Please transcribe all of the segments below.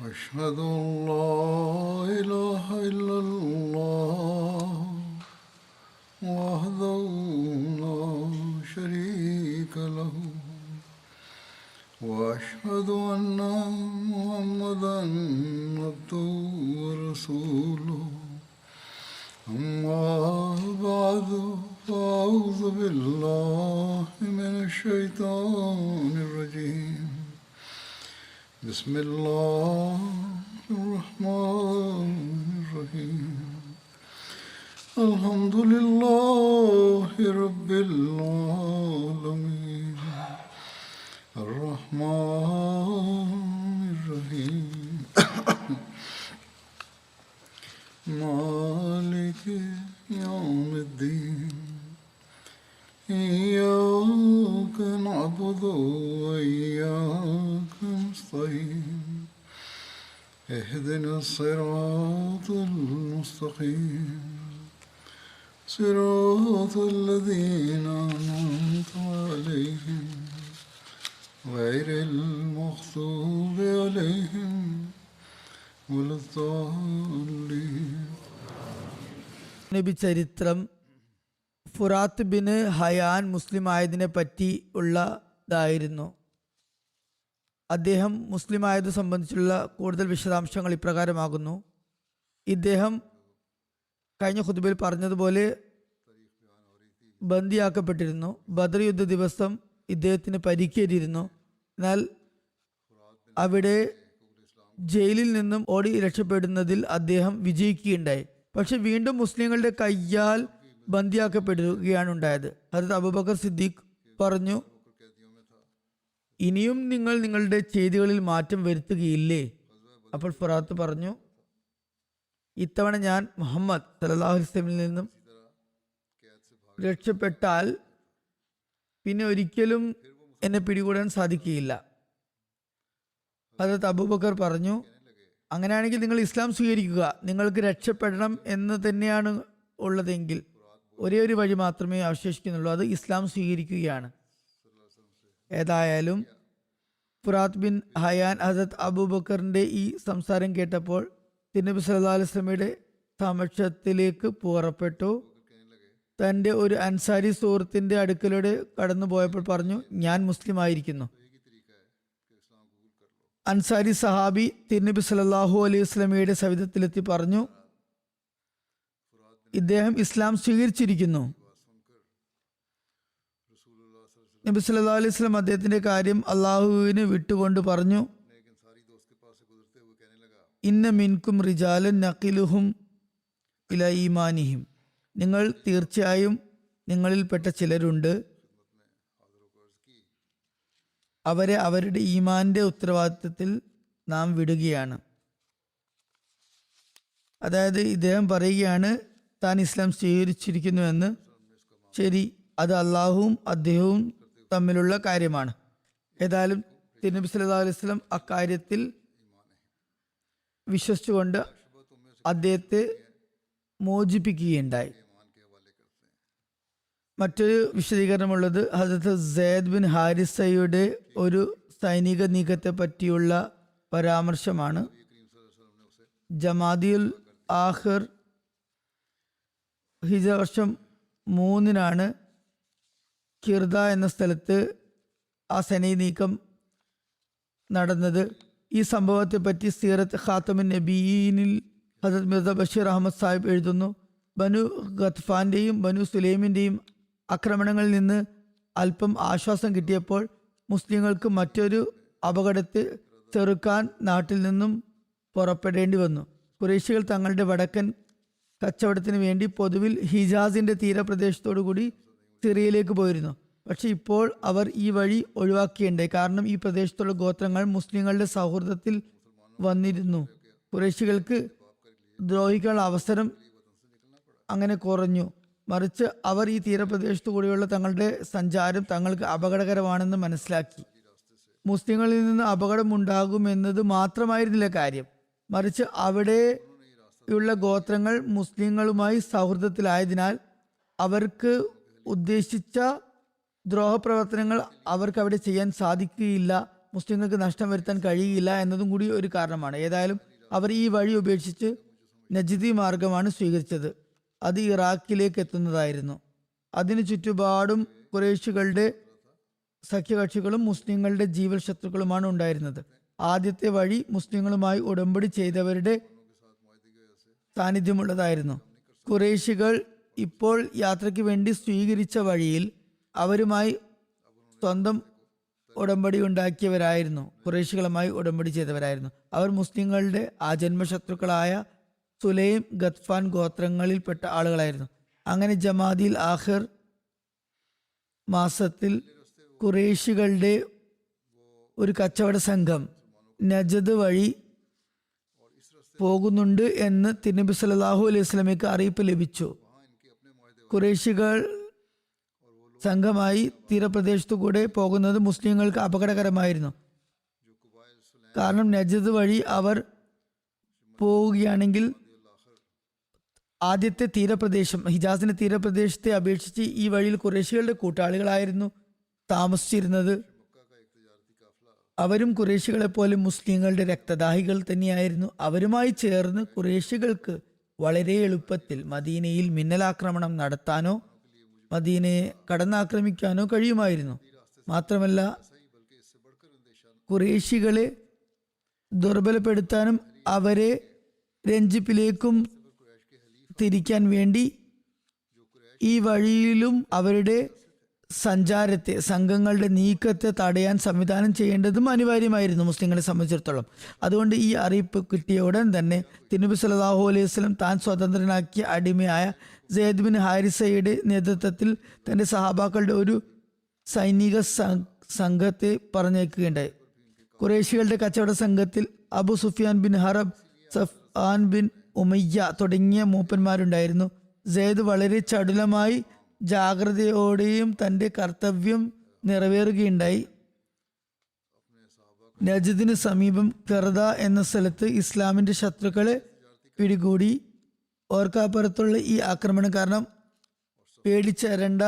أشهد أن لا إله إلا الله وحده لا شريك له وأشهد أن محمدا عبده ورسوله أما بعد فأعوذ بالله من الشيطان الرجيم بسم الله الرحمن الرحيم الحمد لله رب العالمين الرحمن الرحيم مالك يوم الدين إياك نعبد وإياك نستعين اهدنا الصراط المستقيم صراط الذين أنعمت عليهم غير المغضوب عليهم ولا الضالين. നബി ചരിത്രം ഫുറാത്ത് ബിൻ ഹയാൻ മുസ്ലിം ആയതിനെ പറ്റി ഉള്ളതായിരുന്നു. അദ്ദേഹം മുസ്ലിം ആയത് സംബന്ധിച്ചുള്ള കൂടുതൽ വിശദാംശങ്ങൾ ഇപ്രകാരമാകുന്നു. ഇദ്ദേഹം കഴിഞ്ഞ ഖുതുബയിൽ പറഞ്ഞതുപോലെ ബന്ദിയാക്കപ്പെട്ടിരുന്നു. ബദർ യുദ്ധ ദിവസം ഇദ്ദേഹത്തിന് പരിക്കേറ്റിരുന്നു. എന്നാൽ അവിടെ ജയിലിൽ നിന്നും ഓടി രക്ഷപ്പെടുന്നതിൽ അദ്ദേഹം വിജയിക്കുകയുണ്ടായി. പക്ഷെ വീണ്ടും മുസ്ലിങ്ങളുടെ കയ്യാൽ ബന്ദിയാക്കപ്പെടുകയാണ് ഉണ്ടായത്. ഹദരത്ത് അബൂബക്കർ സിദ്ദീഖ് പറഞ്ഞു, ഇനിയും നിങ്ങൾ നിങ്ങളുടെ ചെയ്തികളിൽ മാറ്റം വരുത്തുകയില്ലേ? അപ്പോൾ ഫുറാത്ത് പറഞ്ഞു, ഇത്തവണ ഞാൻ മുഹമ്മദ് സല്ലല്ലാഹു അലൈഹി വസല്ലമിൽ നിന്നും രക്ഷപ്പെട്ടാൽ പിന്നെ ഒരിക്കലും എന്നെ പിടികൂടാൻ സാധിക്കുകയില്ല. ഹദരത്ത് അബൂബക്കർ പറഞ്ഞു, അങ്ങനെയാണെങ്കിൽ നിങ്ങൾ ഇസ്ലാം സ്വീകരിക്കുക. നിങ്ങൾക്ക് രക്ഷപ്പെടണം എന്ന് തന്നെയാണ് ഉള്ളതെങ്കിൽ ഒരേ ഒരു വഴി മാത്രമേ അവശേഷിക്കുന്നുള്ളൂ, അത് ഇസ്ലാം സ്വീകരിക്കുകയാണ്. ഏതായാലും ഫുറാത്ത് ബിൻ ഹയാൻ ഹദരത്ത് അബൂബക്കറിന്റെ ഈ സംസാരം കേട്ടപ്പോൾ തിരുനബി സല്ലല്ലാഹു അലൈഹി വസല്ലമയുടെ സമക്ഷത്തിലേക്ക് പുറപ്പെട്ടു. തൻ്റെ ഒരു അൻസാരി സുഹൃത്തിന്റെ അടുക്കലൂടെ കടന്നു പോയപ്പോൾ പറഞ്ഞു, ഞാൻ മുസ്ലിം ആയിരിക്കുന്നു. അൻസാരി സഹാബി തിരുനബി സല്ലല്ലാഹു അലൈഹി വസല്ലമയുടെ സവിധത്തിലെത്തി പറഞ്ഞു, ഇദ്ദേഹം ഇസ്ലാം സ്വീകരിച്ചിരിക്കുന്നു. നബി സല്ലല്ലാഹു അലൈഹി വസല്ലം അദ്ദേഹത്തിന്റെ കാര്യം അള്ളാഹുവിന് വിട്ടുകൊണ്ട് പറഞ്ഞു, ഇന്ന മിൻകും റിജാലൻ നഖിലുഹും ഇലാ ഈമാനിഹിം. നിങ്ങൾ തീർച്ചയായും നിങ്ങളിൽപ്പെട്ട ചിലരുണ്ട്, അവരെ അവരുടെ ഈമാന്റെ ഉത്തരവാദിത്തത്തിൽ നാം വിടുകയാണ്. അതായത് ഇദ്ദേഹം പറയുകയാണ് താൻ ഇസ്ലാം സ്വീകരിച്ചിരിക്കുന്നുവെന്ന്. ശരി, അത് അള്ളാഹുവും അദ്ദേഹവും തമ്മിലുള്ള കാര്യമാണ്. ഏതായാലും തിരുനബി സല്ലല്ലാഹു അലൈഹി വസല്ലം അക്കാര്യത്തിൽ വിശ്വസിച്ചുകൊണ്ട് അദ്ദേഹത്തെ മോചിപ്പിക്കുകയുണ്ടായി. മറ്റൊരു വിശദീകരണമുള്ളത് ഹദരത്ത് സെയ്ദ് ബിൻ ഹാരിസയുടെ ഒരു സൈനിക നീക്കത്തെ പറ്റിയുള്ള പരാമർശമാണ്. ജമാദിയുൽ ആഖിർ ഹിജ്റ വർഷം 3 കിർദ എന്ന സ്ഥലത്ത് ആ സൈനിക നീക്കം നടന്നത്. ഈ സംഭവത്തെ പറ്റി സീറത്ത് ഖാത്തമുൻ നബിയീനിൽ ഹദരത്ത് മിർസ ബഷീർ അഹമ്മദ് സാഹിബ് എഴുതുന്നു, ബനു ഗത്ഫാന്റെയും ബനു സുലൈമിൻ്റെയും ആക്രമണങ്ങളിൽ നിന്ന് അല്പം ആശ്വാസം കിട്ടിയപ്പോൾ മുസ്ലിങ്ങൾക്ക് മറ്റൊരു അപകടത്തെ ചെറുക്കാൻ നാട്ടിൽ നിന്നും പുറപ്പെടേണ്ടി വന്നു. ഖുറൈശികൾ തങ്ങളുടെ വടക്കൻ കച്ചവടത്തിന് വേണ്ടി പൊതുവിൽ ഹിജാസിന്റെ തീരപ്രദേശത്തോടു കൂടി സിറിയയിലേക്ക് പോയിരുന്നു. പക്ഷെ ഇപ്പോൾ അവർ ഈ വഴി ഒഴിവാക്കിയുണ്ടായി. കാരണം ഈ പ്രദേശത്തുള്ള ഗോത്രങ്ങൾ മുസ്ലിങ്ങളുടെ സൗഹൃദത്തിൽ വന്നിരുന്നു. ഖുറൈശികൾക്ക് ദ്രോഹിക്കാനുള്ള അവസരം അങ്ങനെ കുറഞ്ഞു. മറിച്ച് അവർ ഈ തീരപ്രദേശത്തു കൂടിയുള്ള തങ്ങളുടെ സഞ്ചാരം തങ്ങൾക്ക് അപകടകരമാണെന്ന് മനസ്സിലാക്കി. മുസ്ലിങ്ങളിൽ നിന്ന് അപകടമുണ്ടാകുമെന്നത് മാത്രമായിരുന്നില്ല കാര്യം, മറിച്ച് അവിടെയുള്ള ഗോത്രങ്ങൾ മുസ്ലിങ്ങളുമായി സൗഹൃദത്തിലായതിനാൽ അവർക്ക് ഉദ്ദേശിച്ച ദ്രോഹപ്രവർത്തനങ്ങൾ അവർക്ക് അവിടെ ചെയ്യാൻ സാധിക്കുകയില്ല മുസ്ലിങ്ങൾക്ക് നഷ്ടം വരുത്താൻ കഴിയില്ല എന്നതും കൂടി ഒരു കാരണമാണ്. ഏതായാലും അവർ ഈ വഴി ഉപേക്ഷിച്ച് നജ്ദി മാർഗമാണ് സ്വീകരിച്ചത്. അത് ഇറാഖിലേക്ക് എത്തുന്നതായിരുന്നു. അതിനു ചുറ്റുപാടും ഖുറൈശികളുടെ സഖ്യകക്ഷികളും മുസ്ലിങ്ങളുടെ ജീവൽ ശത്രുക്കളുമാണ് ഉണ്ടായിരുന്നത്. ആദ്യത്തെ വഴി മുസ്ലിങ്ങളുമായി ഉടമ്പടി ചെയ്തവരുടെ സാന്നിധ്യമുള്ളതായിരുന്നു. ഖുറൈശികൾ ഇപ്പോൾ യാത്രയ്ക്ക് വേണ്ടി സ്വീകരിച്ച വഴിയിൽ അവരുമായി സ്വന്തം ഉടമ്പടി ഉണ്ടാക്കിയവരായിരുന്നു. ഖുറൈശികളുമായി ഉടമ്പടി ചെയ്തവരായിരുന്നു. അവർ മുസ്ലിങ്ങളുടെ ആജന്മശത്രുക്കളായ സുലൈം, ഗത്ഫാൻ ഗോത്രങ്ങളിൽപ്പെട്ട ആളുകളായിരുന്നു. അങ്ങനെ ജമാദിൽ ആഖിർ മാസത്തിൽ ഖുറൈശികളുടെ ഒരു കച്ചവട സംഘം നജദ് വഴി പോകുന്നുണ്ട് എന്ന് തിരുനബി സല്ലല്ലാഹു അലൈഹി വസല്ലമയ്ക്ക് അറിയിപ്പ് ലഭിച്ചു. ഖുറൈശികൾ സംഘമായി തീരപ്രദേശത്തു കൂടെ പോകുന്നത് മുസ്ലിങ്ങൾക്ക് അപകടകരമായിരുന്നു. കാരണം നജദ് വഴി അവർ പോവുകയാണെങ്കിൽ ആദ്യത്തെ തീരപ്രദേശം, ഹിജാസിന്റെ തീരപ്രദേശത്തെ അപേക്ഷിച്ച് ഈ വഴിയിൽ ഖുറൈശികളുടെ കൂട്ടാളികളായിരുന്നു താമസിച്ചിരുന്നത്. അവരും ഖുറൈശികളെ പോലെ മുസ്ലിങ്ങളുടെ രക്തദാഹികൾ തന്നെയായിരുന്നു. അവരുമായി ചേർന്ന് ഖുറൈശികൾക്ക് വളരെ എളുപ്പത്തിൽ മദീനയിൽ മിന്നലാക്രമണം നടത്താനോ മദീനയെ കടന്നാക്രമിക്കാനോ കഴിയുമായിരുന്നു. മാത്രമല്ല ഖുറൈശികളെ ദുർബലപ്പെടുത്താനും അവരെ രഞ്ജിപ്പിലേക്കും തിരിക്കാൻ വേണ്ടി ഈ വഴിയിലും അവരുടെ സഞ്ചാരത്തെ, സംഘങ്ങളുടെ നീക്കത്തെ തടയാൻ സംവിധാനം ചെയ്യേണ്ടതും അനിവാര്യമായിരുന്നു മുസ്ലിങ്ങളെ സംബന്ധിച്ചിടത്തോളം. അതുകൊണ്ട് ഈ അറിയിപ്പ് കിട്ടിയ ഉടൻ തന്നെ തിരുനബി സല്ലല്ലാഹു അലൈഹി വസല്ലം താൻ സ്വതന്ത്രനാക്കിയ അടിമയായ സെയ്ദ് ബിൻ ഹാരിസയുടെ നേതൃത്വത്തിൽ തന്റെ സഹാബാക്കളുടെ ഒരു സൈനിക സംഘത്തെ പറഞ്ഞേക്കുകയുണ്ടായി. ഖുറൈശികളുടെ കച്ചവട സംഘത്തിൽ Abu Sufyan bin Harb, Safwan bin Umayya തുടങ്ങിയ മൂപ്പന്മാരുണ്ടായിരുന്നു. സെയ്ദ് വളരെ ചടുലമായി ജാഗ്രതയോടെയും തന്റെ കർത്തവ്യം നിറവേറുകയുണ്ടായി. നജ്ദിന് സമീപം കെർദ എന്ന സ്ഥലത്ത് ഇസ്ലാമിന്റെ ശത്രുക്കളെ പിടികൂടി. ഓർക്കാപ്പുറത്തുള്ള ഈ ആക്രമണം കാരണം പേടിച്ചരണ്ട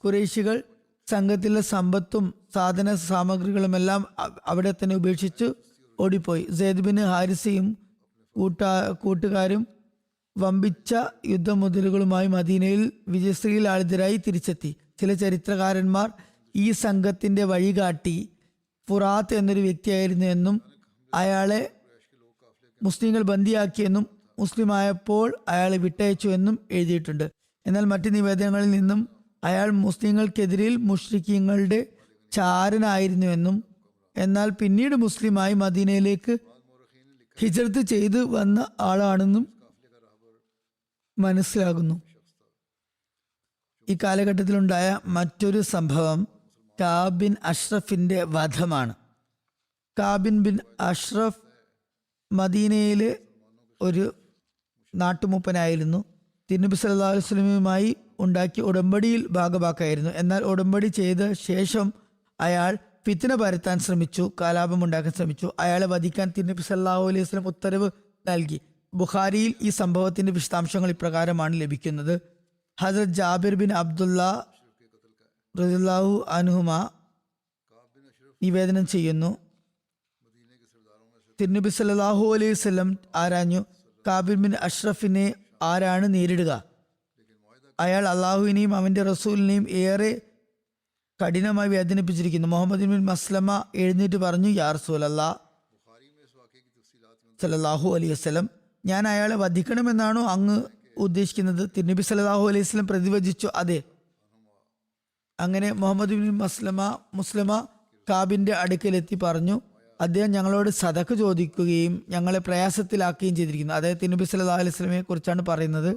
ഖുറൈശികൾ സംഘത്തിലെ സമ്പത്തും സാധന സാമഗ്രികളുമെല്ലാം അവിടെ തന്നെ ഉപേക്ഷിച്ച് ഓടിപ്പോയി. സെയ്ദ് ബിൻ ഹാരിസയും കൂട്ടുകാരും വമ്പിച്ച യുദ്ധമുതലുകളുമായി മദീനയിൽ വിജയശ്രീലാളിതരായി തിരിച്ചെത്തി. ചില ചരിത്രകാരന്മാർ ഈ സംഘത്തിന്റെ വഴികാട്ടി ഫുറാത്ത് എന്നൊരു വ്യക്തിയായിരുന്നു എന്നും അയാളെ മുസ്ലിങ്ങൾ ബന്ദിയാക്കിയെന്നും മുസ്ലിമായപ്പോൾ അയാളെ വിട്ടയച്ചു എന്നും എഴുതിയിട്ടുണ്ട്. എന്നാൽ മറ്റ് നിവേദനങ്ങളിൽ നിന്നും അയാൾ മുസ്ലിങ്ങൾക്കെതിരിൽ മുശ്രിക്കീങ്ങളുടെ ചാരനായിരുന്നുവെന്നും എന്നാൽ പിന്നീട് മുസ്ലിമായി മദീനയിലേക്ക് ഹിജ്റത്ത് ചെയ്ത് വന്ന ആളാണെന്നും മനസ്സിലാകുന്നു. ഈ കാലഘട്ടത്തിലുണ്ടായ മറ്റൊരു സംഭവം കാബ് ബിൻ അഷ്റഫിന്റെ വധമാണ്. കാബിൻ ബിൻ അഷ്റഫ് മദീനയിലെ ഒരു നാട്ടുമൂപ്പനായിരുന്നു. തിരുനബി സല്ലല്ലാഹു അലൈഹി വസല്ലമയുമായി ഉണ്ടാക്കിയ ഉടമ്പടിയിൽ ഭാഗമാക്കായിരുന്നു. എന്നാൽ ഉടമ്പടി ചെയ്ത ശേഷം അയാൾ ഫിത്ന പരത്താൻ ശ്രമിച്ചു, കലാപമുണ്ടാക്കാൻ ശ്രമിച്ചു. അയാളെ വധിക്കാൻ തിരുനബി സല്ലല്ലാഹു അലൈഹി വസല്ലം ഉത്തരവ് നൽകി. ബുഖാരിയിൽ ഈ സംഭവത്തിന്റെ വിശദാംശങ്ങൾ ഇപ്രകാരമാണ് ലഭിക്കുന്നത്. ഹസ്രത്ത് ജാബിർ ബിൻ അബ്ദുള്ള റളിയല്ലാഹു അൻഹുമ നിവേദനം ചെയ്യുന്നു, തിരുനബി സല്ലല്ലാഹു അലൈഹി വസല്ലം ആരാഞ്ഞു, കാബിർ ബിൻ അഷ്റഫിനെ ആരാണ് നേരിടുക? അയാൾ അള്ളാഹുവിനെയും അവന്റെ റസൂലിനെയും ഏറെ കഠിനമായി വേദനിപ്പിച്ചിരിക്കുന്നു. മുഹമ്മദ് ബിൻ മസ്ലമ എഴുന്നേറ്റ് പറഞ്ഞു, യാ റസൂലല്ലാഹ് സല്ലല്ലാഹു അലൈഹി വസല്ലം, ഞാൻ അയാളെ വധിക്കണമെന്നാണോ അങ്ങ് ഉദ്ദേശിക്കുന്നത്? തിരുനബി സല്ലല്ലാഹു അലൈഹി വസല്ലം പ്രതിവചിച്ചു, അതെ. അങ്ങനെ മുഹമ്മദ് ബിൻ മുസ്ലമ കാബിന്റെ അടുക്കലെത്തി പറഞ്ഞു, അദ്ദേഹം ഞങ്ങളോട് സദഖ ചോദിക്കുകയും ഞങ്ങളെ പ്രയാസത്തിലാക്കുകയും ചെയ്തിരിക്കുന്നു. അതായത് തിരുനബി സല്ലല്ലാഹു അലൈഹി വസല്ലമയെ കുറിച്ചാണ് പറയുന്നത്.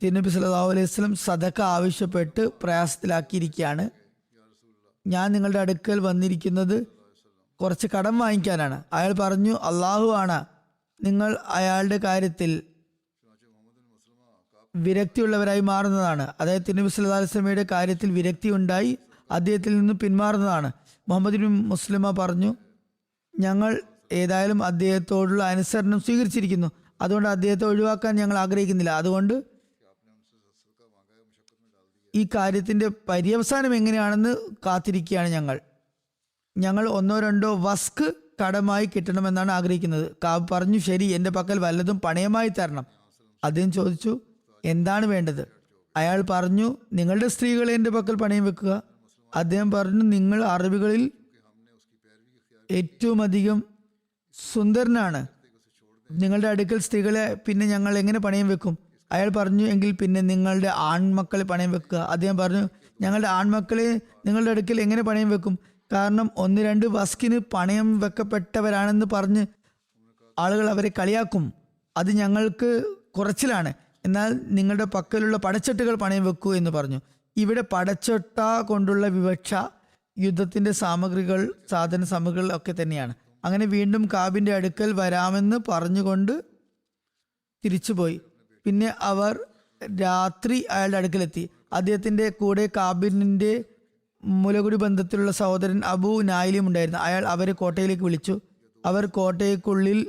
തിരുനബി സല്ലല്ലാഹു അലൈഹി വസല്ലം സദഖ ആവശ്യപ്പെട്ട് പ്രയാസത്തിലാക്കിയിരിക്കുകയാണ്. ഞാൻ നിങ്ങളുടെ അടുക്കൽ വന്നിരിക്കുന്നത് കുറച്ച് കടം വാങ്ങിക്കാനാണ്. അയാൾ പറഞ്ഞു, അള്ളാഹു ആണ്, നിങ്ങൾ അയാളുടെ കാര്യത്തിൽ വിരക്തിയുള്ളവരായി മാറുന്നതാണ്. അതായത് തിരുനബി സല്ലല്ലാഹു അലൈഹി വസല്ലമയുടെ കാര്യത്തിൽ വിരക്തി ഉണ്ടായി അദ്ദേഹത്തിൽ നിന്ന് പിന്മാറുന്നതാണ്. മുഹമ്മദ് ബിൻ മുസ്ലിമ പറഞ്ഞു, ഞങ്ങൾ ഏതായാലും അദ്ദേഹത്തോടുള്ള അനുസരണം സ്വീകരിച്ചിരിക്കുന്നു, അതുകൊണ്ട് അദ്ദേഹത്തെ ഒഴിവാക്കാൻ ഞങ്ങൾ ആഗ്രഹിക്കുന്നില്ല. അതുകൊണ്ട് ഈ കാര്യത്തിന്റെ പര്യവസാനം എങ്ങനെയാണെന്ന് കാത്തിരിക്കുകയാണ് ഞങ്ങൾ. ഞങ്ങൾ 1-2 വസ്ക് കടമായി കിട്ടണമെന്നാണ് ആഗ്രഹിക്കുന്നത്. കാബ് പറഞ്ഞു, ശരി, എൻ്റെ പക്കൽ വല്ലതും പണയമായി തരണം. അദ്ദേഹം ചോദിച്ചു, എന്താണ് വേണ്ടത്? അയാൾ പറഞ്ഞു, നിങ്ങളുടെ സ്ത്രീകളെ എൻ്റെ പക്കൽ പണയം വെക്കുക. അദ്ദേഹം പറഞ്ഞു, നിങ്ങൾ അറബികളിൽ ഏറ്റവും അധികം സുന്ദരനാണ്, നിങ്ങളുടെ അടുക്കൽ സ്ത്രീകളെ പിന്നെ ഞങ്ങൾ എങ്ങനെ പണയം വെക്കും? അയാൾ പറഞ്ഞു, എങ്കിൽ പിന്നെ നിങ്ങളുടെ ആൺമക്കളെ പണയം വെക്കുക. അദ്ദേഹം പറഞ്ഞു, ഞങ്ങളുടെ ആൺമക്കളെ നിങ്ങളുടെ അടുക്കൽ എങ്ങനെ പണയം വെക്കും? കാരണം 1-2 വസ്കിന് പണയം വെക്കപ്പെട്ടവരാണെന്ന് പറഞ്ഞ് ആളുകൾ അവരെ കളിയാക്കും. അത് ഞങ്ങൾക്ക് കുറച്ചിലാണ്. എന്നാൽ നിങ്ങളുടെ പക്കലുള്ള പടച്ചട്ടുകൾ പണയം വെക്കൂ എന്ന് പറഞ്ഞു. ഇവിടെ പടച്ചട്ട കൊണ്ടുള്ള വിവക്ഷ യുദ്ധത്തിന്റെ സാമഗ്രികൾ, സാധന സാമഗ്രികൾ ഒക്കെ തന്നെയാണ്. അങ്ങനെ വീണ്ടും കാബിന്റെ അടുക്കൽ വരാമെന്ന് പറഞ്ഞുകൊണ്ട് തിരിച്ചുപോയി. പിന്നെ അവർ രാത്രി അയാളുടെ അടുക്കലെത്തി. അദ്ദേഹത്തിന്റെ കൂടെ കാബിന്റെ മുലകുടി ബന്ധത്തിലുള്ള സഹോദരൻ അബൂ നായിലും ഉണ്ടായിരുന്നു. അയാൾ അവരെ കോട്ടയിലേക്ക് വിളിച്ചു. അവർ കോട്ടയ്ക്കുള്ളിൽ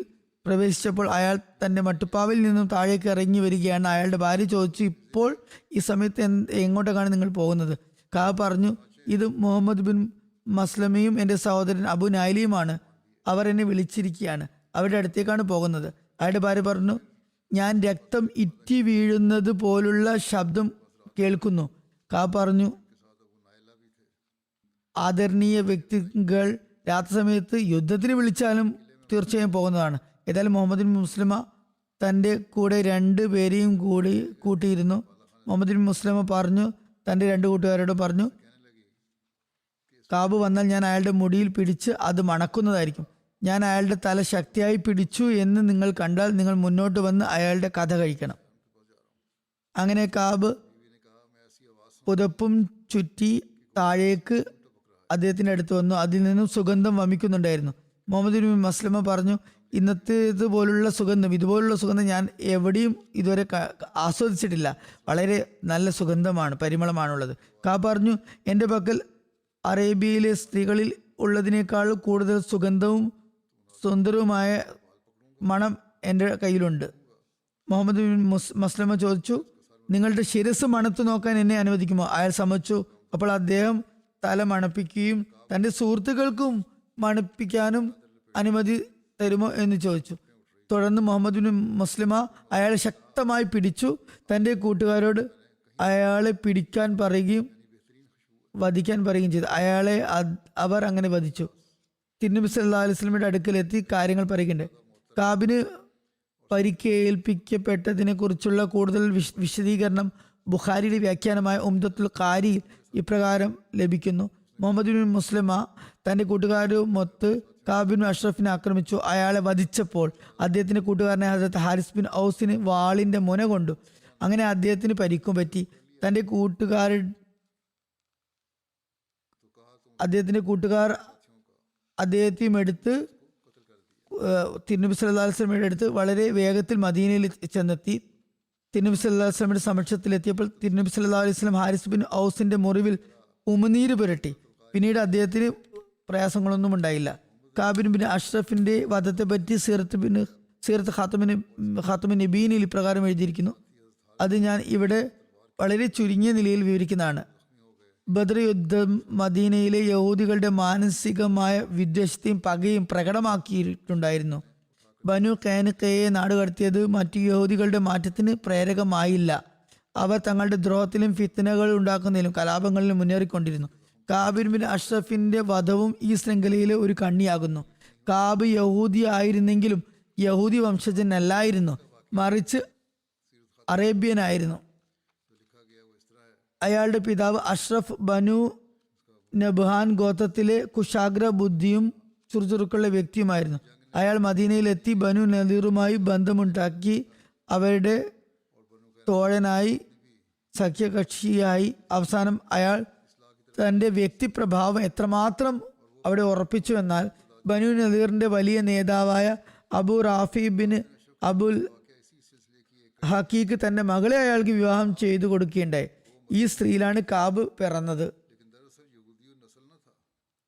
പ്രവേശിച്ചപ്പോൾ അയാൾ തന്റെ മട്ടുപ്പാവിൽ നിന്നും താഴേക്ക് ഇറങ്ങി വരികയാണ്. അയാളുടെ ഭാര്യ ചോദിച്ചു, ഇപ്പോൾ ഈ സമയത്ത് എങ്ങോട്ടേക്കാണ് നിങ്ങൾ പോകുന്നത്? കാബ് പറഞ്ഞു, ഇത് മുഹമ്മദ് ബിൻ മസ്ലമയും എൻ്റെ സഹോദരൻ അബൂ നായിലിയുമാണ്. അവർ എന്നെ വിളിച്ചിരിക്കുകയാണ്, അവരുടെ അടുത്തേക്കാണ് പോകുന്നത്. അയാളുടെ ഭാര്യ പറഞ്ഞു, ഞാൻ രക്തം ഇറ്റി വീഴുന്നത് പോലുള്ള ശബ്ദം കേൾക്കുന്നു. കാബ് പറഞ്ഞു, ആദരണീയ വ്യക്തികൾ രാത്രി സമയത്ത് യുദ്ധത്തിന് വിളിച്ചാലും തീർച്ചയായും പോകുന്നതാണ്. ഏതായാലും മുഹമ്മദ് ബിൻ മുസ്ലിമ തൻ്റെ കൂടെ 2 പേരെയും കൂട്ടിയിരുന്നു. മുഹമ്മദ് ബിൻ മുസ്ലിമ പറഞ്ഞു, തൻ്റെ 2 കൂട്ടുകാരോട് പറഞ്ഞു, കാബ് വന്നാൽ ഞാൻ അയാളുടെ മുടിയിൽ പിടിച്ച് അത് മണക്കുന്നതായിരിക്കും. ഞാൻ അയാളുടെ തല ശക്തിയായി പിടിച്ചു എന്ന് നിങ്ങൾ കണ്ടാൽ നിങ്ങൾ മുന്നോട്ട് വന്ന് അയാളുടെ കഥ കഴിക്കണം. അങ്ങനെ കാബ് പുതപ്പും ചുറ്റി താഴേക്ക് അദ്ദേഹത്തിൻ്റെ അടുത്ത് വന്നു. അതിൽ നിന്നും സുഗന്ധം വമിക്കുന്നുണ്ടായിരുന്നു. മുഹമ്മദ് ബിൻ മസ്ലമ പറഞ്ഞു, ഇതുപോലുള്ള സുഗന്ധം ഞാൻ എവിടെയും ഇതുവരെ ആസ്വദിച്ചിട്ടില്ല. വളരെ നല്ല സുഗന്ധമാണ്, പരിമളമാണുള്ളത്. കാബ് പറഞ്ഞു, എൻ്റെ പക്കൽ അറേബ്യയിലെ സ്ത്രീകളിൽ ഉള്ളതിനേക്കാൾ കൂടുതൽ സുഗന്ധവും സുന്ദരവുമായ മണം എൻ്റെ കയ്യിലുണ്ട്. മുഹമ്മദ് ബിൻ മസ്ലമ ചോദിച്ചു, നിങ്ങളുടെ ശിരസ് മണത്ത് നോക്കാൻ എന്നെ അനുവദിക്കുമോ? അയാൾ സമ്മതിച്ചു. അപ്പോൾ അദ്ദേഹം തല മണപ്പിക്കുകയും തൻ്റെ സുഹൃത്തുക്കൾക്കും മണപ്പിക്കാനും അനുമതി തരുമോ എന്ന് ചോദിച്ചു. തുടർന്ന് മുഹമ്മദ് ബിൻ മുസ്ലിമ അയാളെ ശക്തമായി പിടിച്ചു. തൻ്റെ കൂട്ടുകാരോട് അയാളെ പിടിക്കാൻ പറയുകയും വധിക്കാൻ പറയുകയും ചെയ്തു. അയാളെ അവർ അങ്ങനെ വധിച്ചു. തിരുനബി സല്ലല്ലാഹു അലൈഹി വസല്ലമയുടെ അടുക്കലെത്തി കാര്യങ്ങൾ പറയുകയുണ്ടായി. കാബിന് പരിക്കേൽപ്പിക്കപ്പെട്ടതിനെ കുറിച്ചുള്ള കൂടുതൽ വിശദീകരണം ബുഖാരിയുടെ വ്യാഖ്യാനമായ ഉംദത്തുൽ ഖാരിയിൽ ഇപ്രകാരം ലഭിക്കുന്നു. മുഹമ്മദ് ബിൻ മുസ്ലിമ തൻ്റെ കൂട്ടുകാരുമൊത്ത് കാബ് ബിൻ അഷ്റഫിനെ ആക്രമിച്ചു. അയാളെ വധിച്ചപ്പോൾ അദ്ദേഹത്തിൻ്റെ കൂട്ടുകാരനെ ഹസരത്ത് ഹാരിസ് ബിൻ ഔസിന് വാളിൻ്റെ മുന കൊണ്ടു. അങ്ങനെ അദ്ദേഹത്തിന് പരിക്കും പറ്റി. തൻ്റെ കൂട്ടുകാർ അദ്ദേഹത്തെയും എടുത്ത് തിരുനബി സല്ലല്ലാഹു അലൈഹി വസല്ലമയുടെ അടുത്ത് വളരെ വേഗത്തിൽ മദീനയിൽ ചെന്നെത്തി. തിരുനബി സല്ലല്ലാഹു അലൈഹി വസല്ലമയുടെ സമക്ഷത്തിലെത്തിയപ്പോൾ തിരുനബി സല്ലല്ലാഹു അലൈഹി വസല്ലം ഹാരിസ് ബിൻ ഔസിന്റെ മുറിവിൽ ഉമിനീര് പുരട്ടി. പിന്നീട് അദ്ദേഹത്തിന് പ്രയാസങ്ങളൊന്നും ഉണ്ടായില്ല. കാബിൻ ബിൻ അഷ്റഫിന്റെ വധത്തെ പറ്റി സീറത്ത് ഖാത്തമിൻ നബീനിൽ ഇപ്രകാരം എഴുതിയിരിക്കുന്നു. അത് ഞാൻ ഇവിടെ വളരെ ചുരുങ്ങിയ നിലയിൽ വിവരിക്കുന്നതാണ്. ബദർ യുദ്ധം മദീനയിലെ യഹൂദികളുടെ മാനസികമായ വിദ്വേഷത്തെയും പകയും പ്രകടമാക്കിയിട്ടുണ്ടായിരുന്നു. ബനു ഖൈനുഖയെ നാടുകടത്തിയത് മറ്റു യഹൂദികളുടെ മാറ്റത്തിന് പ്രേരകമായില്ല. അവർ തങ്ങളുടെ ദ്രോഹത്തിലും ഫിത്നകൾ ഉണ്ടാക്കുന്നതിലും കലാപങ്ങളിലും മുന്നേറിക്കൊണ്ടിരുന്നു. കാബിൻ ബിൻ അഷ്റഫിന്റെ വധവും ഈ ശൃംഖലയിലെ ഒരു കണ്ണിയാകുന്നു. കാബ് യഹൂദി ആയിരുന്നെങ്കിലും യഹൂദി വംശജനല്ലായിരുന്നു, മറിച്ച് അറേബ്യനായിരുന്നു. അയാളുടെ പിതാവ് അഷ്റഫ് ബനു നബ്ഹാൻ ഗോത്രത്തിലെ കുശാഗ്ര ബുദ്ധിയും ചുറുചുറുക്കുള്ള വ്യക്തിയുമായിരുന്നു. അയാൾ മദീനയിലെത്തി ബനു നദീറുമായി ബന്ധമുണ്ടാക്കി അവരുടെ തോഴനായി, സഖ്യകക്ഷിയായി. അവസാനം അയാൾ തൻ്റെ വ്യക്തിപ്രഭാവം എത്രമാത്രം അവിടെ ഉറപ്പിച്ചു എന്നാൽ ബനു നദീറിന്റെ വലിയ നേതാവായ അബു റാഫി ബിൻ അബുൽ ഹക്കീക്ക് തന്റെ മകളെ അയാൾക്ക് വിവാഹം ചെയ്തു കൊടുക്കുകയുണ്ടായി. ഈ സ്ത്രീയിലാണ് കാബ് പിറന്നത്.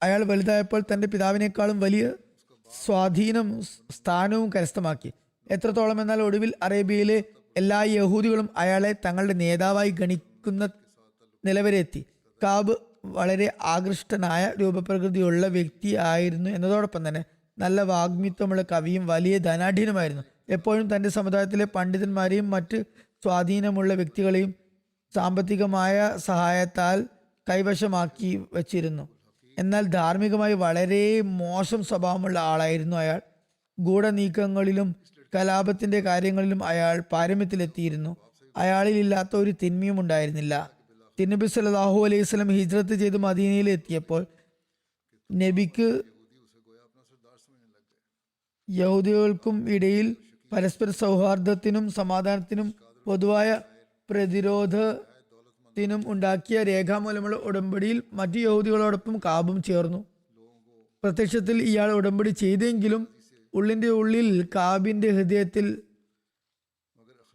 അയാൾ വലുതായപ്പോൾ തന്റെ പിതാവിനേക്കാളും വലിയ സ്വാധീനം സ്ഥാനവും കരസ്ഥമാക്കി. എത്രത്തോളം എന്നാൽ ഒടുവിൽ അറേബ്യയിലെ എല്ലാ യഹൂദികളും അയാളെ തങ്ങളുടെ നേതാവായി ഗണിക്കുന്ന നിലവരെത്തി. കാബ് വളരെ ആകൃഷ്ടനായ രൂപപ്രകൃതിയുള്ള വ്യക്തി ആയിരുന്നു എന്നതോടൊപ്പം തന്നെ നല്ല വാഗ്മിത്വമുള്ള കവിയും വലിയ ധനാഢ്യനുമായിരുന്നു. എപ്പോഴും തൻ്റെ സമുദായത്തിലെ പണ്ഡിതന്മാരെയും മറ്റ് സ്വാധീനമുള്ള വ്യക്തികളെയും സാമ്പത്തികമായ സഹായത്താൽ കൈവശമാക്കി വച്ചിരുന്നു. എന്നാൽ ധാർമ്മികമായി വളരെ മോശം സ്വഭാവമുള്ള ആളായിരുന്നു അയാൾ. ഗൂഢനീക്കങ്ങളിലും കലാപത്തിന്റെ കാര്യങ്ങളിലും അയാൾ പാരമ്യത്തിലെത്തിയിരുന്നു. അയാളിൽ ഇല്ലാത്ത ഒരു തിന്മയും ഉണ്ടായിരുന്നില്ല. തിരുനബി സല്ലല്ലാഹു അലൈഹി വസല്ലം ഹിജ്റത്ത് ചെയ്ത് മദീനയിൽ എത്തിയപ്പോൾ നബിക്ക് യഹൂദികൾക്കും ഇടയിൽ പരസ്പര സൗഹാർദ്ദത്തിനും സമാധാനത്തിനും പൊതുവായ പ്രതിരോധത്തിനും ഉണ്ടാക്കിയ രേഖാമൂലമുള്ള ഉടമ്പടിയിൽ മറ്റു യഹൂദികളോടൊപ്പം കാബും ചേർന്നു. പ്രത്യക്ഷത്തിൽ ഇയാൾ ഉടമ്പടി ചെയ്തെങ്കിലും ഉള്ളിൻ്റെ ഉള്ളിൽ കാബിന്റെ ഹൃദയത്തിൽ